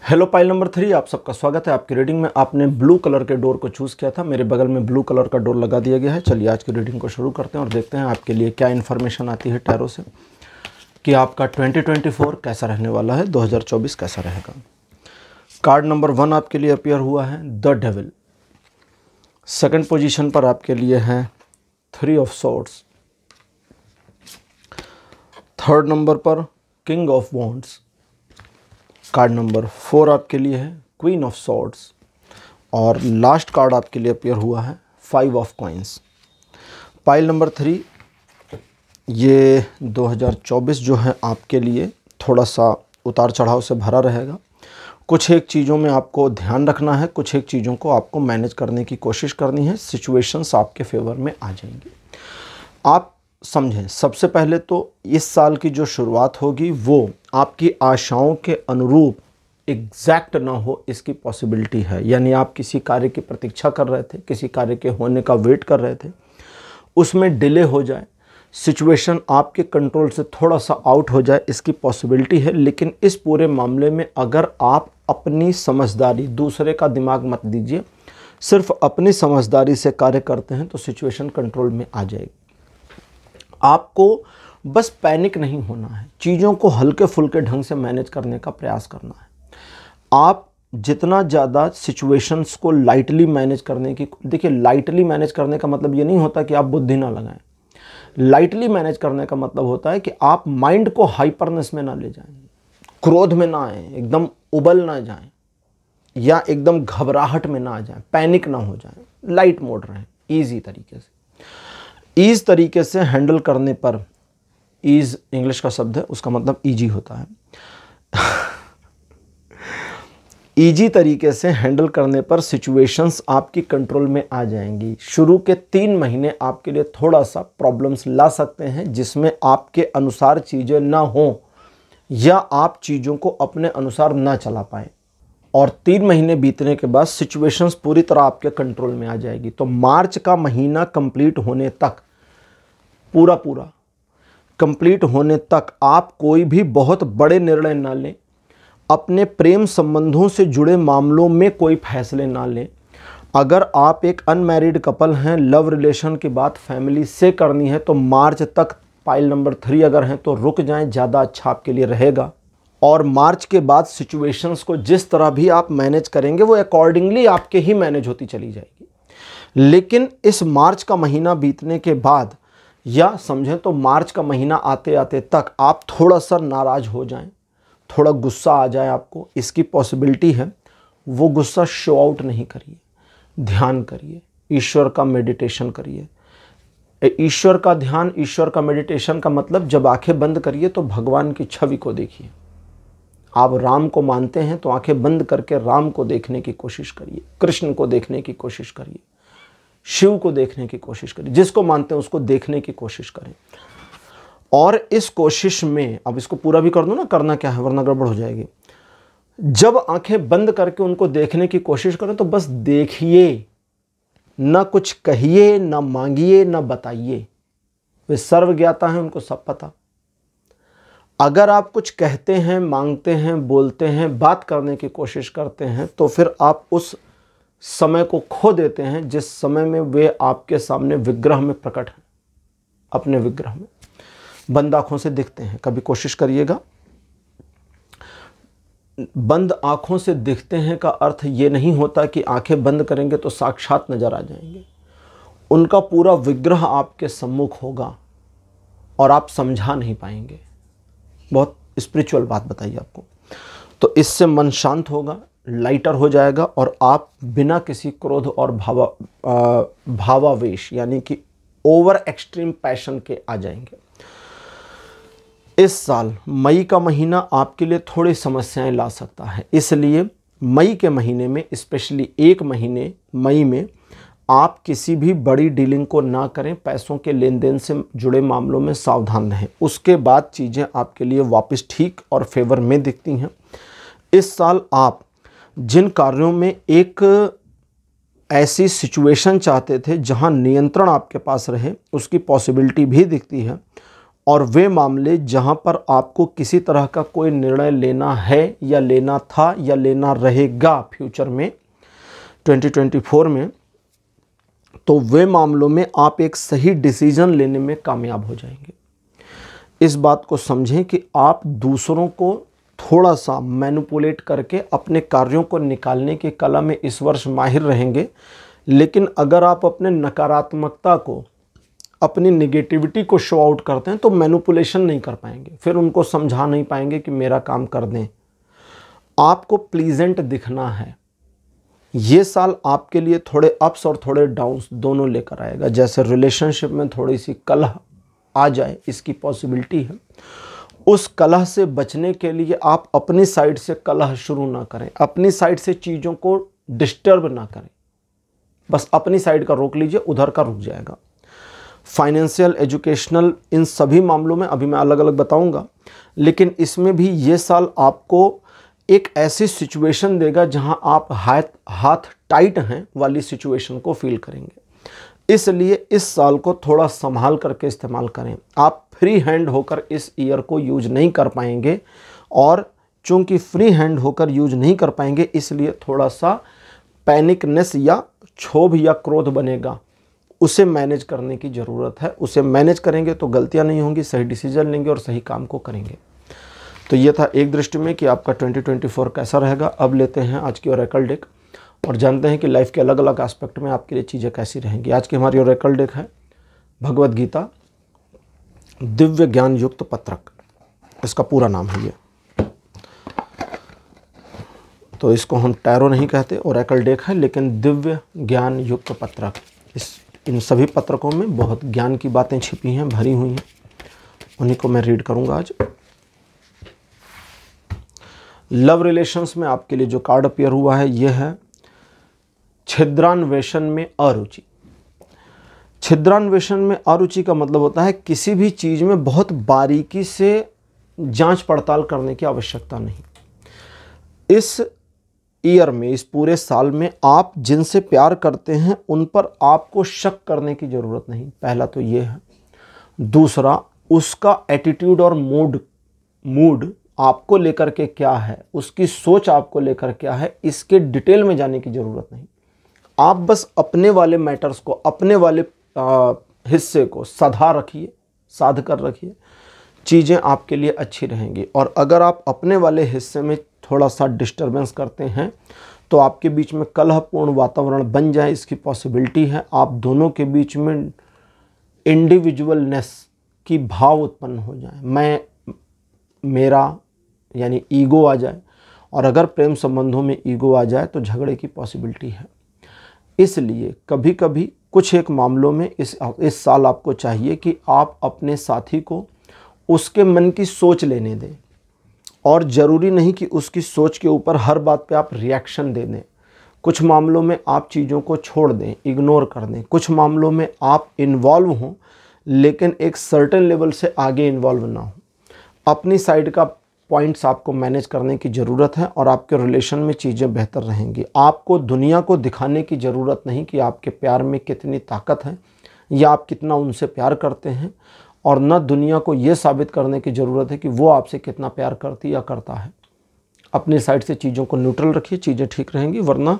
[SPEAKER 1] Hello pile number 3, आप सबका स्वागत है आपकी रीडिंग में। आपने ब्लू कलर के डोर को चूज़ किया था, मेरे बगल में ब्लू कलर का डोर लगा दिया गया है। चलिए आज की रीडिंग को शुरू करते हैं और देखते हैं आपके लिए क्या इन्फॉर्मेशन आती है टैरो से कि आपका 2024 कैसा रहने वाला है, 2024 कैसा रहेगा। कार्ड नंबर 1 आपके लिए अपीयर हुआ है द डेविल। सेकंड पोजीशन पर आपके लिए है 3 ऑफ सॉर्ड्स। थर्ड नंबर पर king of wands. Card number 4 आपके लिए है क्वीन ऑफ सॉर्ड्स और लास्ट कार्ड आपके लिए अपीयर हुआ है 5 ऑफ कॉइंस। पाइल नंबर 3, ये 2024 जो है आपके लिए थोड़ा सा उतार चढ़ाव से भरा रहेगा। कुछ एक चीज़ों में आपको ध्यान रखना है, कुछ एक चीज़ों को आपको मैनेज करने की कोशिश करनी है। सिचुएशंस आपके फेवर में आ जाएंगी। आप समझें, सबसे पहले तो इस साल की जो शुरुआत होगी वो आपकी आशाओं के अनुरूप एग्जैक्ट ना हो, इसकी पॉसिबिलिटी है। यानी आप किसी कार्य की प्रतीक्षा कर रहे थे, किसी कार्य के होने का वेट कर रहे थे, उसमें डिले हो जाए, सिचुएशन आपके कंट्रोल से थोड़ा सा आउट हो जाए, इसकी पॉसिबिलिटी है। लेकिन इस पूरे मामले में अगर आप अपनी समझदारी, दूसरे का दिमाग मत दीजिए, सिर्फ अपनी समझदारी से कार्य करते हैं तो सिचुएशन कंट्रोल में आ जाएगी। आपको बस पैनिक नहीं होना है, चीज़ों को हल्के फुल्के ढंग से मैनेज करने का प्रयास करना है। आप जितना ज़्यादा सिचुएशंस को लाइटली मैनेज करने की, देखिए लाइटली मैनेज करने का मतलब ये नहीं होता कि आप बुद्धि ना लगाएं। लाइटली मैनेज करने का मतलब होता है कि आप माइंड को हाइपरनेस में ना ले जाएं, क्रोध में ना आए, एकदम उबल ना जाएं या एकदम घबराहट में ना आ जाएं, पैनिक ना हो जाएं, लाइट मोड रहें, ईजी तरीके से। ईज तरीके से हैंडल करने पर, ईज इंग्लिश का शब्द है, उसका मतलब ईजी होता है। ईजी तरीके से हैंडल करने पर सिचुएशंस आपकी कंट्रोल में आ जाएंगी। शुरू के 3 महीने आपके लिए थोड़ा सा प्रॉब्लम्स ला सकते हैं, जिसमें आपके अनुसार चीज़ें ना हों या आप चीज़ों को अपने अनुसार ना चला पाएँ। और 3 महीने बीतने के बाद सिचुएशंस पूरी तरह आपके कंट्रोल में आ जाएगी। तो मार्च का महीना कंप्लीट होने तक, पूरा कंप्लीट होने तक आप कोई भी बहुत बड़े निर्णय ना लें, अपने प्रेम संबंधों से जुड़े मामलों में कोई फैसले ना लें। अगर आप एक अनमैरिड कपल हैं, लव रिलेशन की बात फैमिली से करनी है तो मार्च तक पाइल नंबर 3 अगर हैं तो रुक जाएं, ज़्यादा अच्छा आपके लिए रहेगा। और मार्च के बाद सिचुएशंस को जिस तरह भी आप मैनेज करेंगे वो अकॉर्डिंगली आपके ही मैनेज होती चली जाएगी। लेकिन इस मार्च का महीना बीतने के बाद, या समझें तो मार्च का महीना आते आते तक आप थोड़ा सा नाराज़ हो जाएं, थोड़ा गुस्सा आ जाए आपको, इसकी पॉसिबिलिटी है। वो गुस्सा शो आउट नहीं करिए, ध्यान करिए, ईश्वर का मेडिटेशन करिए। ईश्वर का ध्यान, ईश्वर का मेडिटेशन का मतलब जब आंखें बंद करिए तो भगवान की छवि को देखिए। आप राम को मानते हैं तो आंखें बंद करके राम को देखने की कोशिश करिए, कृष्ण को देखने की कोशिश करिए, शिव को देखने की कोशिश करिए, जिसको मानते हैं उसको देखने की कोशिश करें। और इस कोशिश में, अब इसको पूरा भी कर दो ना, करना क्या है वरना गड़बड़ हो जाएगी। जब आंखें बंद करके उनको देखने की कोशिश करें तो बस देखिए, ना कुछ कहिए, ना मांगिए, ना बताइए। वे सर्वज्ञाता हैं, उनको सब पता। अगर आप कुछ कहते हैं, मांगते हैं, बोलते हैं, बात करने की कोशिश करते हैं तो फिर आप उस समय को खो देते हैं जिस समय में वे आपके सामने विग्रह में प्रकट हैं, अपने विग्रह में बंद आंखों से दिखते हैं। कभी कोशिश करिएगा। बंद आंखों से दिखते हैं का अर्थ ये नहीं होता कि आंखें बंद करेंगे तो साक्षात नजर आ जाएंगे। उनका पूरा विग्रह आपके सम्मुख होगा और आप समझा नहीं पाएंगे। बहुत स्पिरिचुअल बात बताइए आपको। तो इससे मन शांत होगा, लाइटर हो जाएगा और आप बिना किसी क्रोध और भावावेश यानी कि ओवर एक्सट्रीम पैशन के आ जाएंगे। इस साल मई का महीना आपके लिए थोड़ी समस्याएं ला सकता है, इसलिए मई के महीने में, स्पेशली 1 महीने मई में, आप किसी भी बड़ी डीलिंग को ना करें। पैसों के लेन देन से जुड़े मामलों में सावधान रहें। उसके बाद चीज़ें आपके लिए वापस ठीक और फेवर में दिखती हैं। इस साल आप जिन कार्यों में एक ऐसी सिचुएशन चाहते थे जहां नियंत्रण आपके पास रहे, उसकी पॉसिबिलिटी भी दिखती है। और वे मामले जहां पर आपको किसी तरह का कोई निर्णय लेना है या लेना था या लेना रहेगा फ्यूचर में 2024 में, तो वे मामलों में आप एक सही डिसीजन लेने में कामयाब हो जाएंगे। इस बात को समझें कि आप दूसरों को थोड़ा सा मैनिपुलेट करके अपने कार्यों को निकालने की कला में इस वर्ष माहिर रहेंगे। लेकिन अगर आप अपने नकारात्मकता को, अपनी नेगेटिविटी को शो आउट करते हैं तो मैनिपुलेशन नहीं कर पाएंगे, फिर उनको समझा नहीं पाएंगे कि मेरा काम कर दें। आपको प्लीजेंट दिखना है। ये साल आपके लिए थोड़े अप्स और थोड़े डाउन्स दोनों लेकर आएगा। जैसे रिलेशनशिप में थोड़ी सी कलह आ जाए, इसकी पॉसिबिलिटी है। उस कलह से बचने के लिए आप अपनी साइड से कलह शुरू ना करें, अपनी साइड से चीज़ों को डिस्टर्ब ना करें, बस अपनी साइड का रोक लीजिए, उधर का रुक जाएगा। फाइनेंशियल, एजुकेशनल, इन सभी मामलों में अभी मैं अलग अलग बताऊंगा, लेकिन इसमें भी ये साल आपको एक ऐसी सिचुएशन देगा जहां आप हाथ टाइट हैं वाली सिचुएशन को फील करेंगे। इसलिए इस साल को थोड़ा संभाल करके इस्तेमाल करें। आप फ्री हैंड होकर इस ईयर को यूज नहीं कर पाएंगे, और चूंकि फ्री हैंड होकर यूज नहीं कर पाएंगे इसलिए थोड़ा सा पैनिकनेस या क्षोभ या क्रोध बनेगा, उसे मैनेज करने की ज़रूरत है। उसे मैनेज करेंगे तो गलतियां नहीं होंगी, सही डिसीजन लेंगे और सही काम को करेंगे। तो ये था एक दृष्टि में कि आपका 2024 कैसा रहेगा। अब लेते हैं आज की ओरेकल डेक और जानते हैं कि लाइफ के अलग अलग एस्पेक्ट में आपके लिए चीज़ें कैसी रहेंगी। आज की हमारी ओरेकल डेक है भगवद गीता दिव्य ज्ञान युक्त पत्रक, इसका पूरा नाम है ये। तो इसको हम टैरो नहीं कहते, ओरेकल डेक है, लेकिन दिव्य ज्ञान युक्त पत्रक। इन सभी पत्रकों में बहुत ज्ञान की बातें छिपी हैं, भरी हुई हैं, उन्हीं को मैं रीड करूंगा आज। लव रिलेशंस में आपके लिए जो कार्ड अपीयर हुआ है ये है छिद्रान्वेषण में अरुचि। छिद्रान्वेषण में अरुचि का मतलब होता है किसी भी चीज़ में बहुत बारीकी से जांच पड़ताल करने की आवश्यकता नहीं। इस ईयर में, इस पूरे साल में आप जिनसे प्यार करते हैं उन पर आपको शक करने की ज़रूरत नहीं, पहला तो ये है। दूसरा, उसका एटीट्यूड और मूड आपको लेकर के क्या है, उसकी सोच आपको लेकर क्या है, इसके डिटेल में जाने की ज़रूरत नहीं। आप बस अपने वाले मैटर्स को, अपने वाले हिस्से को साध कर रखिए, चीज़ें आपके लिए अच्छी रहेंगी। और अगर आप अपने वाले हिस्से में थोड़ा सा डिस्टर्बेंस करते हैं तो आपके बीच में कलहपूर्ण वातावरण बन जाए, इसकी पॉसिबिलिटी है। आप दोनों के बीच में इंडिविजुअलनेस की भाव उत्पन्न हो जाए, मैं मेरा यानी ईगो आ जाए, और अगर प्रेम संबंधों में ईगो आ जाए तो झगड़े की पॉसिबिलिटी है। इसलिए कभी कभी कुछ एक मामलों में इस साल आपको चाहिए कि आप अपने साथी को उसके मन की सोच लेने दें, और ज़रूरी नहीं कि उसकी सोच के ऊपर हर बात पे आप रिएक्शन दे दें। कुछ मामलों में आप चीज़ों को छोड़ दें, इग्नोर कर दें। कुछ मामलों में आप इन्वॉल्व हों, लेकिन एक सर्टेन लेवल से आगे इन्वॉल्व ना हो। अपनी साइड का पॉइंट्स आपको मैनेज करने की ज़रूरत है, और आपके रिलेशन में चीज़ें बेहतर रहेंगी। आपको दुनिया को दिखाने की ज़रूरत नहीं कि आपके प्यार में कितनी ताकत है या आप कितना उनसे प्यार करते हैं, और न दुनिया को ये साबित करने की ज़रूरत है कि वो आपसे कितना प्यार करती या करता है। अपनी साइड से चीज़ों को न्यूट्रल रखिए, चीज़ें ठीक रहेंगी, वरना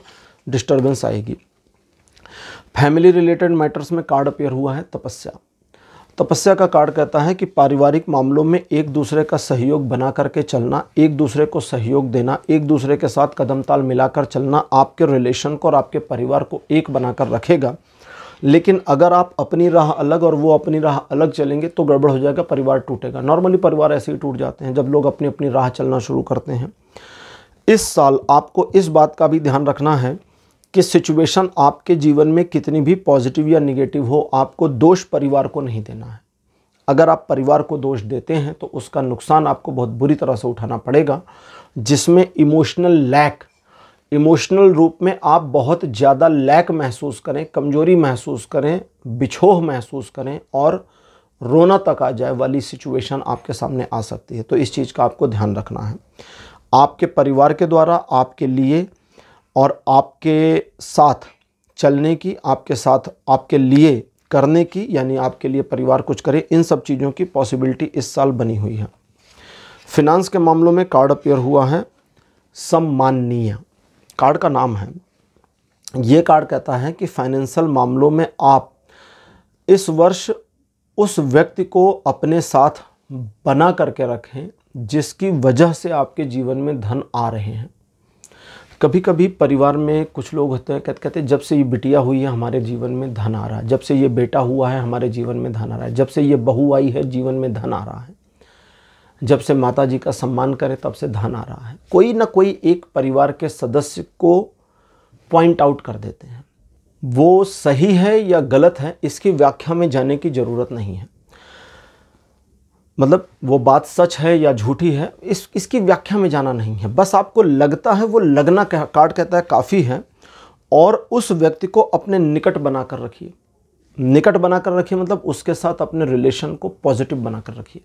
[SPEAKER 1] डिस्टर्बेंस आएगी। फैमिली रिलेटेड मैटर्स में कार्ड अपीयर हुआ है तपस्या। तपस्या का कार्ड कहता है कि पारिवारिक मामलों में एक दूसरे का सहयोग बना करके चलना, एक दूसरे को सहयोग देना, एक दूसरे के साथ कदम ताल मिलाकर चलना आपके रिलेशन को और आपके परिवार को एक बनाकर रखेगा। लेकिन अगर आप अपनी राह अलग और वो अपनी राह अलग चलेंगे तो गड़बड़ हो जाएगा, परिवार टूटेगा। नॉर्मली परिवार ऐसे ही टूट जाते हैं जब लोग अपनी अपनी राह चलना शुरू करते हैं। इस साल आपको इस बात का भी ध्यान रखना है कि सिचुएशन आपके जीवन में कितनी भी पॉजिटिव या निगेटिव हो, आपको दोष परिवार को नहीं देना है। अगर आप परिवार को दोष देते हैं तो उसका नुकसान आपको बहुत बुरी तरह से उठाना पड़ेगा, जिसमें इमोशनल रूप में आप बहुत ज़्यादा लैक महसूस करें, कमजोरी महसूस करें, बिछोह महसूस करें और रोना तक आ जाए वाली सिचुएशन आपके सामने आ सकती है। तो इस चीज़ का आपको ध्यान रखना है। आपके परिवार के द्वारा आपके लिए और आपके साथ चलने की, आपके साथ आपके लिए करने की, यानी आपके लिए परिवार कुछ करे, इन सब चीज़ों की पॉसिबिलिटी इस साल बनी हुई है। फिनांस के मामलों में कार्ड अपीयर हुआ है सम्माननीय, कार्ड का नाम है। ये कार्ड कहता है कि फाइनेंशियल मामलों में आप इस वर्ष उस व्यक्ति को अपने साथ बना करके रखें जिसकी वजह से आपके जीवन में धन आ रहे हैं। कभी कभी परिवार में कुछ लोग होते हैं, कहते हैं जब से ये बिटिया हुई है हमारे जीवन में धन आ रहा है, जब से ये बेटा हुआ है हमारे जीवन में धन आ रहा है, जब से ये बहू आई है जीवन में धन आ रहा है, जब से माता जी का सम्मान करे तब से धन आ रहा है। कोई ना कोई एक परिवार के सदस्य को पॉइंट आउट कर देते हैं। वो सही है या गलत है इसकी व्याख्या में जाने की ज़रूरत नहीं है। मतलब वो बात सच है या झूठी है, इसकी व्याख्या में जाना नहीं है। बस आपको लगता है, वो लगना कार्ड कहता है काफ़ी है, और उस व्यक्ति को अपने निकट बना कर रखिए। निकट बना कर रखिए मतलब उसके साथ अपने रिलेशन को पॉजिटिव बना कर रखिए।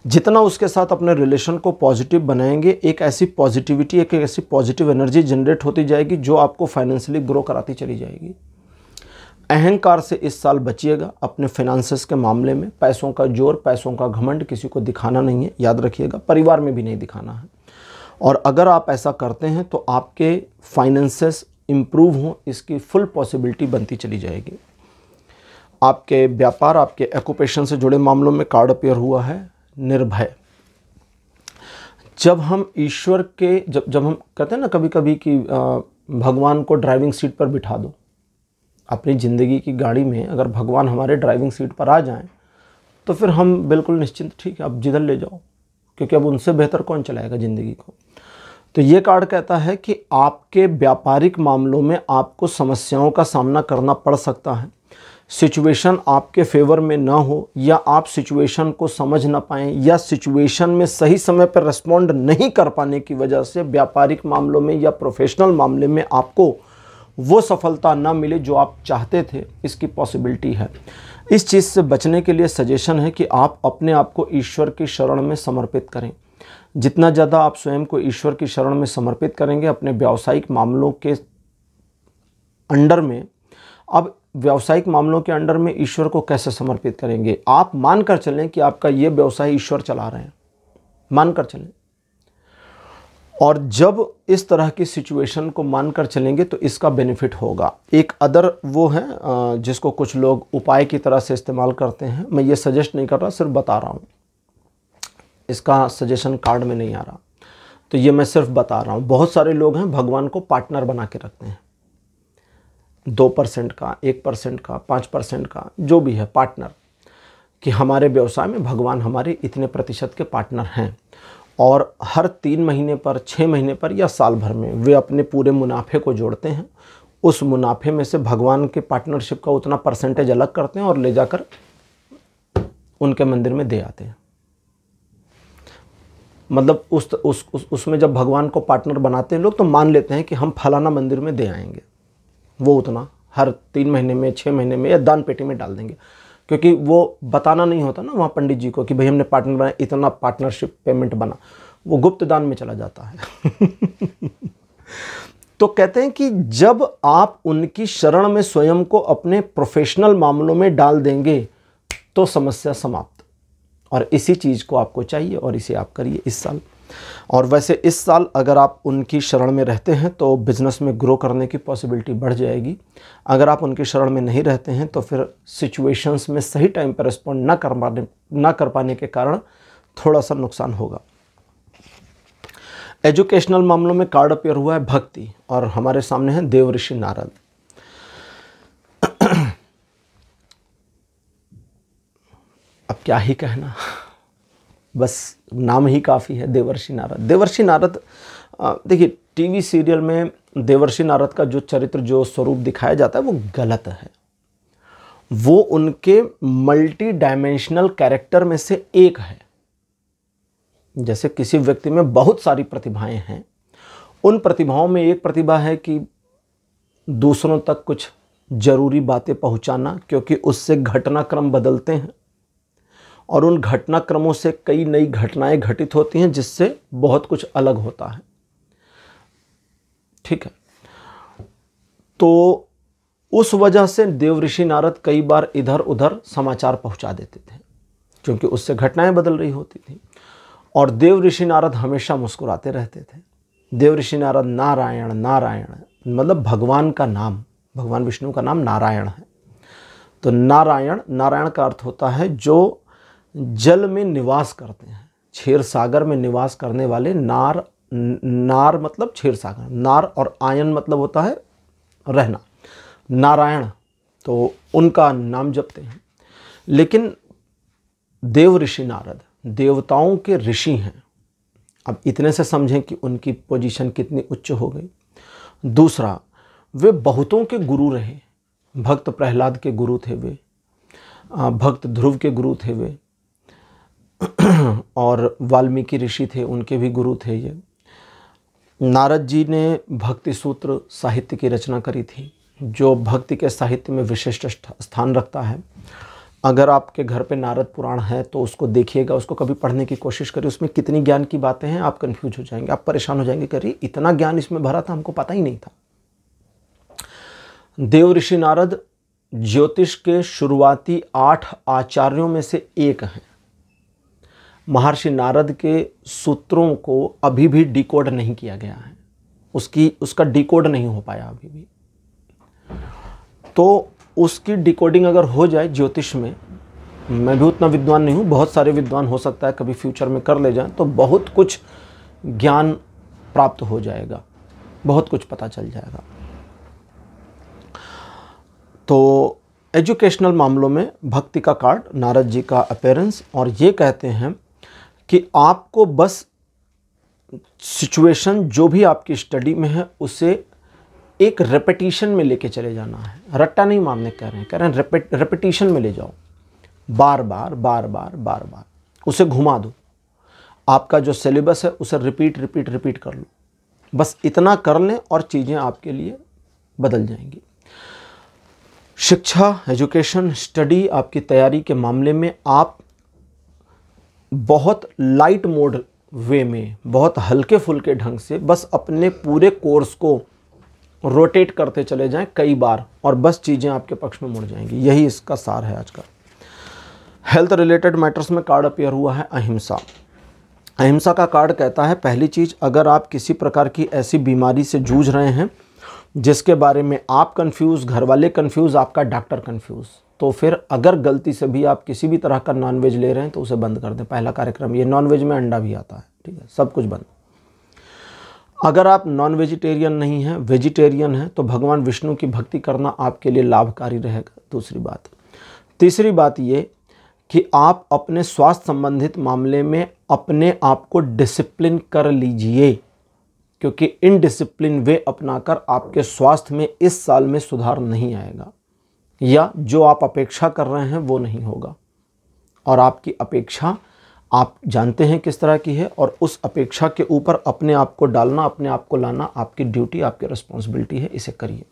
[SPEAKER 1] जितना उसके साथ अपने रिलेशन को पॉजिटिव बनाएंगे, एक ऐसी पॉजिटिविटी, एक ऐसी पॉजिटिव एनर्जी जनरेट होती जाएगी जो आपको फाइनेंशियली ग्रो कराती चली जाएगी। अहंकार से इस साल बचिएगा अपने फाइनेंसेस के मामले में। पैसों का जोर, पैसों का घमंड किसी को दिखाना नहीं है, याद रखिएगा, परिवार में भी नहीं दिखाना है। और अगर आप ऐसा करते हैं तो आपके फाइनेंसेस इम्प्रूव हों, इसकी फुल पॉसिबिलिटी बनती चली जाएगी। आपके व्यापार, आपके ऑक्यूपेशन से जुड़े मामलों में कार्ड अपीयर हुआ है निर्भय। जब हम ईश्वर के जब हम कहते हैं ना कभी कभी कि भगवान को ड्राइविंग सीट पर बिठा दो, अपनी ज़िंदगी की गाड़ी में अगर भगवान हमारे ड्राइविंग सीट पर आ जाएं तो फिर हम बिल्कुल निश्चिंत, ठीक है अब जिधर ले जाओ, क्योंकि अब उनसे बेहतर कौन चलाएगा ज़िंदगी को। तो ये कार्ड कहता है कि आपके व्यापारिक मामलों में आपको समस्याओं का सामना करना पड़ सकता है। सिचुएशन आपके फेवर में ना हो, या आप सिचुएशन को समझ ना पाएँ, या सिचुएशन में सही समय पर रिस्पॉन्ड नहीं कर पाने की वजह से व्यापारिक मामलों में या प्रोफेशनल मामले में आपको वो सफलता ना मिले जो आप चाहते थे, इसकी पॉसिबिलिटी है। इस चीज़ से बचने के लिए सजेशन है कि आप अपने आप को ईश्वर की शरण में समर्पित करें। जितना ज़्यादा आप स्वयं को ईश्वर की शरण में समर्पित करेंगे अपने व्यावसायिक मामलों के अंडर में, अब व्यावसायिक मामलों के अंडर में ईश्वर को कैसे समर्पित करेंगे? आप मानकर चलें कि आपका ये व्यवसाय ईश्वर चला रहे हैं, मानकर चलें। और जब इस तरह की सिचुएशन को मानकर चलेंगे तो इसका बेनिफिट होगा। एक अदर वो है जिसको कुछ लोग उपाय की तरह से इस्तेमाल करते हैं। मैं ये सजेस्ट नहीं कर रहा, सिर्फ बता रहा हूँ, इसका सजेशन कार्ड में नहीं आ रहा, तो ये मैं सिर्फ बता रहा हूँ। बहुत सारे लोग हैं भगवान को पार्टनर बना के रखते हैं, 2% का, 1% का, 5% का, जो भी है पार्टनर, कि हमारे व्यवसाय में भगवान हमारे इतने प्रतिशत के पार्टनर हैं। और हर 3 महीने पर, 6 महीने पर या साल भर में वे अपने पूरे मुनाफे को जोड़ते हैं, उस मुनाफे में से भगवान के पार्टनरशिप का उतना परसेंटेज अलग करते हैं और ले जाकर उनके मंदिर में दे आते हैं। मतलब उसमें जब भगवान को पार्टनर बनाते हैं लोग तो मान लेते हैं कि हम फलाना मंदिर में दे आएंगे, वो उतना हर 3 महीने में, 6 महीने में या दान पेटी में डाल देंगे, क्योंकि वो बताना नहीं होता ना वहाँ पंडित जी को कि भाई हमने पार्टनर बनाया, इतना पार्टनरशिप पेमेंट बना, वो गुप्त दान में चला जाता है। तो कहते हैं कि जब आप उनकी शरण में स्वयं को अपने प्रोफेशनल मामलों में डाल देंगे तो समस्या समाप्त। और इसी चीज़ को आपको चाहिए और इसे आप करिए इस साल। और वैसे इस साल अगर आप उनकी शरण में रहते हैं तो बिज़नेस में ग्रो करने की पॉसिबिलिटी बढ़ जाएगी। अगर आप उनकी शरण में नहीं रहते हैं तो फिर सिचुएशंस में सही टाइम पर रिस्पॉन्ड ना कर पाने के कारण थोड़ा सा नुकसान होगा। एजुकेशनल मामलों में कार्ड अपीयर हुआ है भक्ति, और हमारे सामने है देवर्षि नारद। अब क्या ही कहना, बस नाम ही काफ़ी है, देवर्षि नारद। देवर्षि नारद, देखिए टीवी सीरियल में देवर्षि नारद का जो चरित्र, जो स्वरूप दिखाया जाता है वो गलत है। वो उनके मल्टी डायमेंशनल कैरेक्टर में से एक है। जैसे किसी व्यक्ति में बहुत सारी प्रतिभाएं हैं, उन प्रतिभाओं में एक प्रतिभा है कि दूसरों तक कुछ जरूरी बातें पहुंचाना, क्योंकि उससे घटनाक्रम बदलते हैं और उन घटनाक्रमों से कई नई घटनाएं घटित होती हैं जिससे बहुत कुछ अलग होता है। ठीक है, तो उस वजह से देवर्षि नारद कई बार इधर उधर समाचार पहुंचा देते थे, क्योंकि उससे घटनाएं बदल रही होती थी। और देवर्षि नारद हमेशा मुस्कुराते रहते थे। देवर्षि नारद नारायण, नारायण मतलब भगवान का नाम, भगवान विष्णु का नाम नारायण है। तो नारायण, नारायण का अर्थ होता है जो जल में निवास करते हैं, क्षीर सागर में निवास करने वाले। नार, नार मतलब क्षीर सागर, नार, और आयन मतलब होता है रहना, नारायण, तो उनका नाम जपते हैं। लेकिन देवर्षि नारद देवताओं के ऋषि हैं। अब इतने से समझें कि उनकी पोजीशन कितनी उच्च हो गई। दूसरा, वे बहुतों के गुरु रहे। भक्त प्रहलाद के गुरु थे वे, भक्त ध्रुव के गुरु थे वे, और वाल्मीकि ऋषि थे, उनके भी गुरु थे ये। नारद जी ने भक्ति सूत्र साहित्य की रचना करी थी, जो भक्ति के साहित्य में विशिष्ट स्थान रखता है। अगर आपके घर पे नारद पुराण है तो उसको देखिएगा, उसको कभी पढ़ने की कोशिश करिए। उसमें कितनी ज्ञान की बातें हैं, आप कंफ्यूज हो जाएंगे, आप परेशान हो जाएंगे, करिए इतना ज्ञान इसमें भरा था, हमको पता ही नहीं था। देव ऋषि नारद ज्योतिष के शुरुआती 8 आचार्यों में से एक हैं। महर्षि नारद के सूत्रों को अभी भी डिकोड नहीं किया गया है, उसका डिकोड नहीं हो पाया अभी भी। तो उसकी डिकोडिंग अगर हो जाए ज्योतिष में, मैं भी उतना विद्वान नहीं हूँ, बहुत सारे विद्वान हो सकता है कभी फ्यूचर में कर ले जाएं, तो बहुत कुछ ज्ञान प्राप्त हो जाएगा, बहुत कुछ पता चल जाएगा। तो एजुकेशनल मामलों में भक्ति का कार्ड, नारद जी का अपीयरेंस, और ये कहते हैं कि आपको बस सिचुएशन जो भी आपकी स्टडी में है उसे एक रेपिटेशन में लेके चले जाना है। रट्टा नहीं मारने कह रहे हैं रेपिटेशन में ले जाओ, बार बार बार बार बार बार उसे घुमा दो। आपका जो सिलेबस है उसे रिपीट कर लो, बस इतना कर लें और चीज़ें आपके लिए बदल जाएंगी। शिक्षा, एजुकेशन, स्टडी, आपकी तैयारी के मामले में आप बहुत लाइट मोड वे में, बहुत हल्के फुल्के ढंग से बस अपने पूरे कोर्स को रोटेट करते चले जाएं कई बार, और बस चीज़ें आपके पक्ष में मुड़ जाएंगी। यही इसका सार है आज का। हेल्थ रिलेटेड मैटर्स में कार्ड अपीयर हुआ है अहिंसा। अहिंसा का कार्ड कहता है, पहली चीज़, अगर आप किसी प्रकार की ऐसी बीमारी से जूझ रहे हैं जिसके बारे में आप कंफ्यूज, घर वाले कंफ्यूज, आपका डॉक्टर कंफ्यूज, तो फिर अगर गलती से भी आप किसी भी तरह का नॉनवेज ले रहे हैं तो उसे बंद कर दें। पहला कार्यक्रम ये, नॉनवेज में अंडा भी आता है, ठीक है, सब कुछ बंद। अगर आप नॉन वेजिटेरियन नहीं हैं, वेजिटेरियन हैं, तो भगवान विष्णु की भक्ति करना आपके लिए लाभकारी रहेगा, दूसरी बात। तीसरी बात ये कि आप अपने स्वास्थ्य संबंधित मामले में अपने आप को डिसिप्लिन कर लीजिए, क्योंकि इनडिसिप्लिन वे अपनाकर आपके स्वास्थ्य में इस साल में सुधार नहीं आएगा, या जो आप अपेक्षा कर रहे हैं वो नहीं होगा। और आपकी अपेक्षा आप जानते हैं किस तरह की है, और उस अपेक्षा के ऊपर अपने आप को डालना, अपने आप को लाना आपकी ड्यूटी, आपकी रिस्पॉन्सिबिलिटी है, इसे करिए।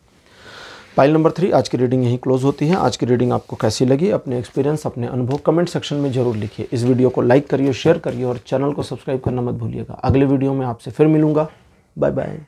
[SPEAKER 1] पाइल नंबर 3, आज की रीडिंग यहीं क्लोज होती है। आज की रीडिंग आपको कैसी लगी, अपने एक्सपीरियंस, अपने अनुभव कमेंट सेक्शन में जरूर लिखिए। इस वीडियो को लाइक करिए, शेयर करिए और चैनल को सब्सक्राइब करना मत भूलिएगा। अगले वीडियो में आपसे फिर मिलूंगा। Bye bye.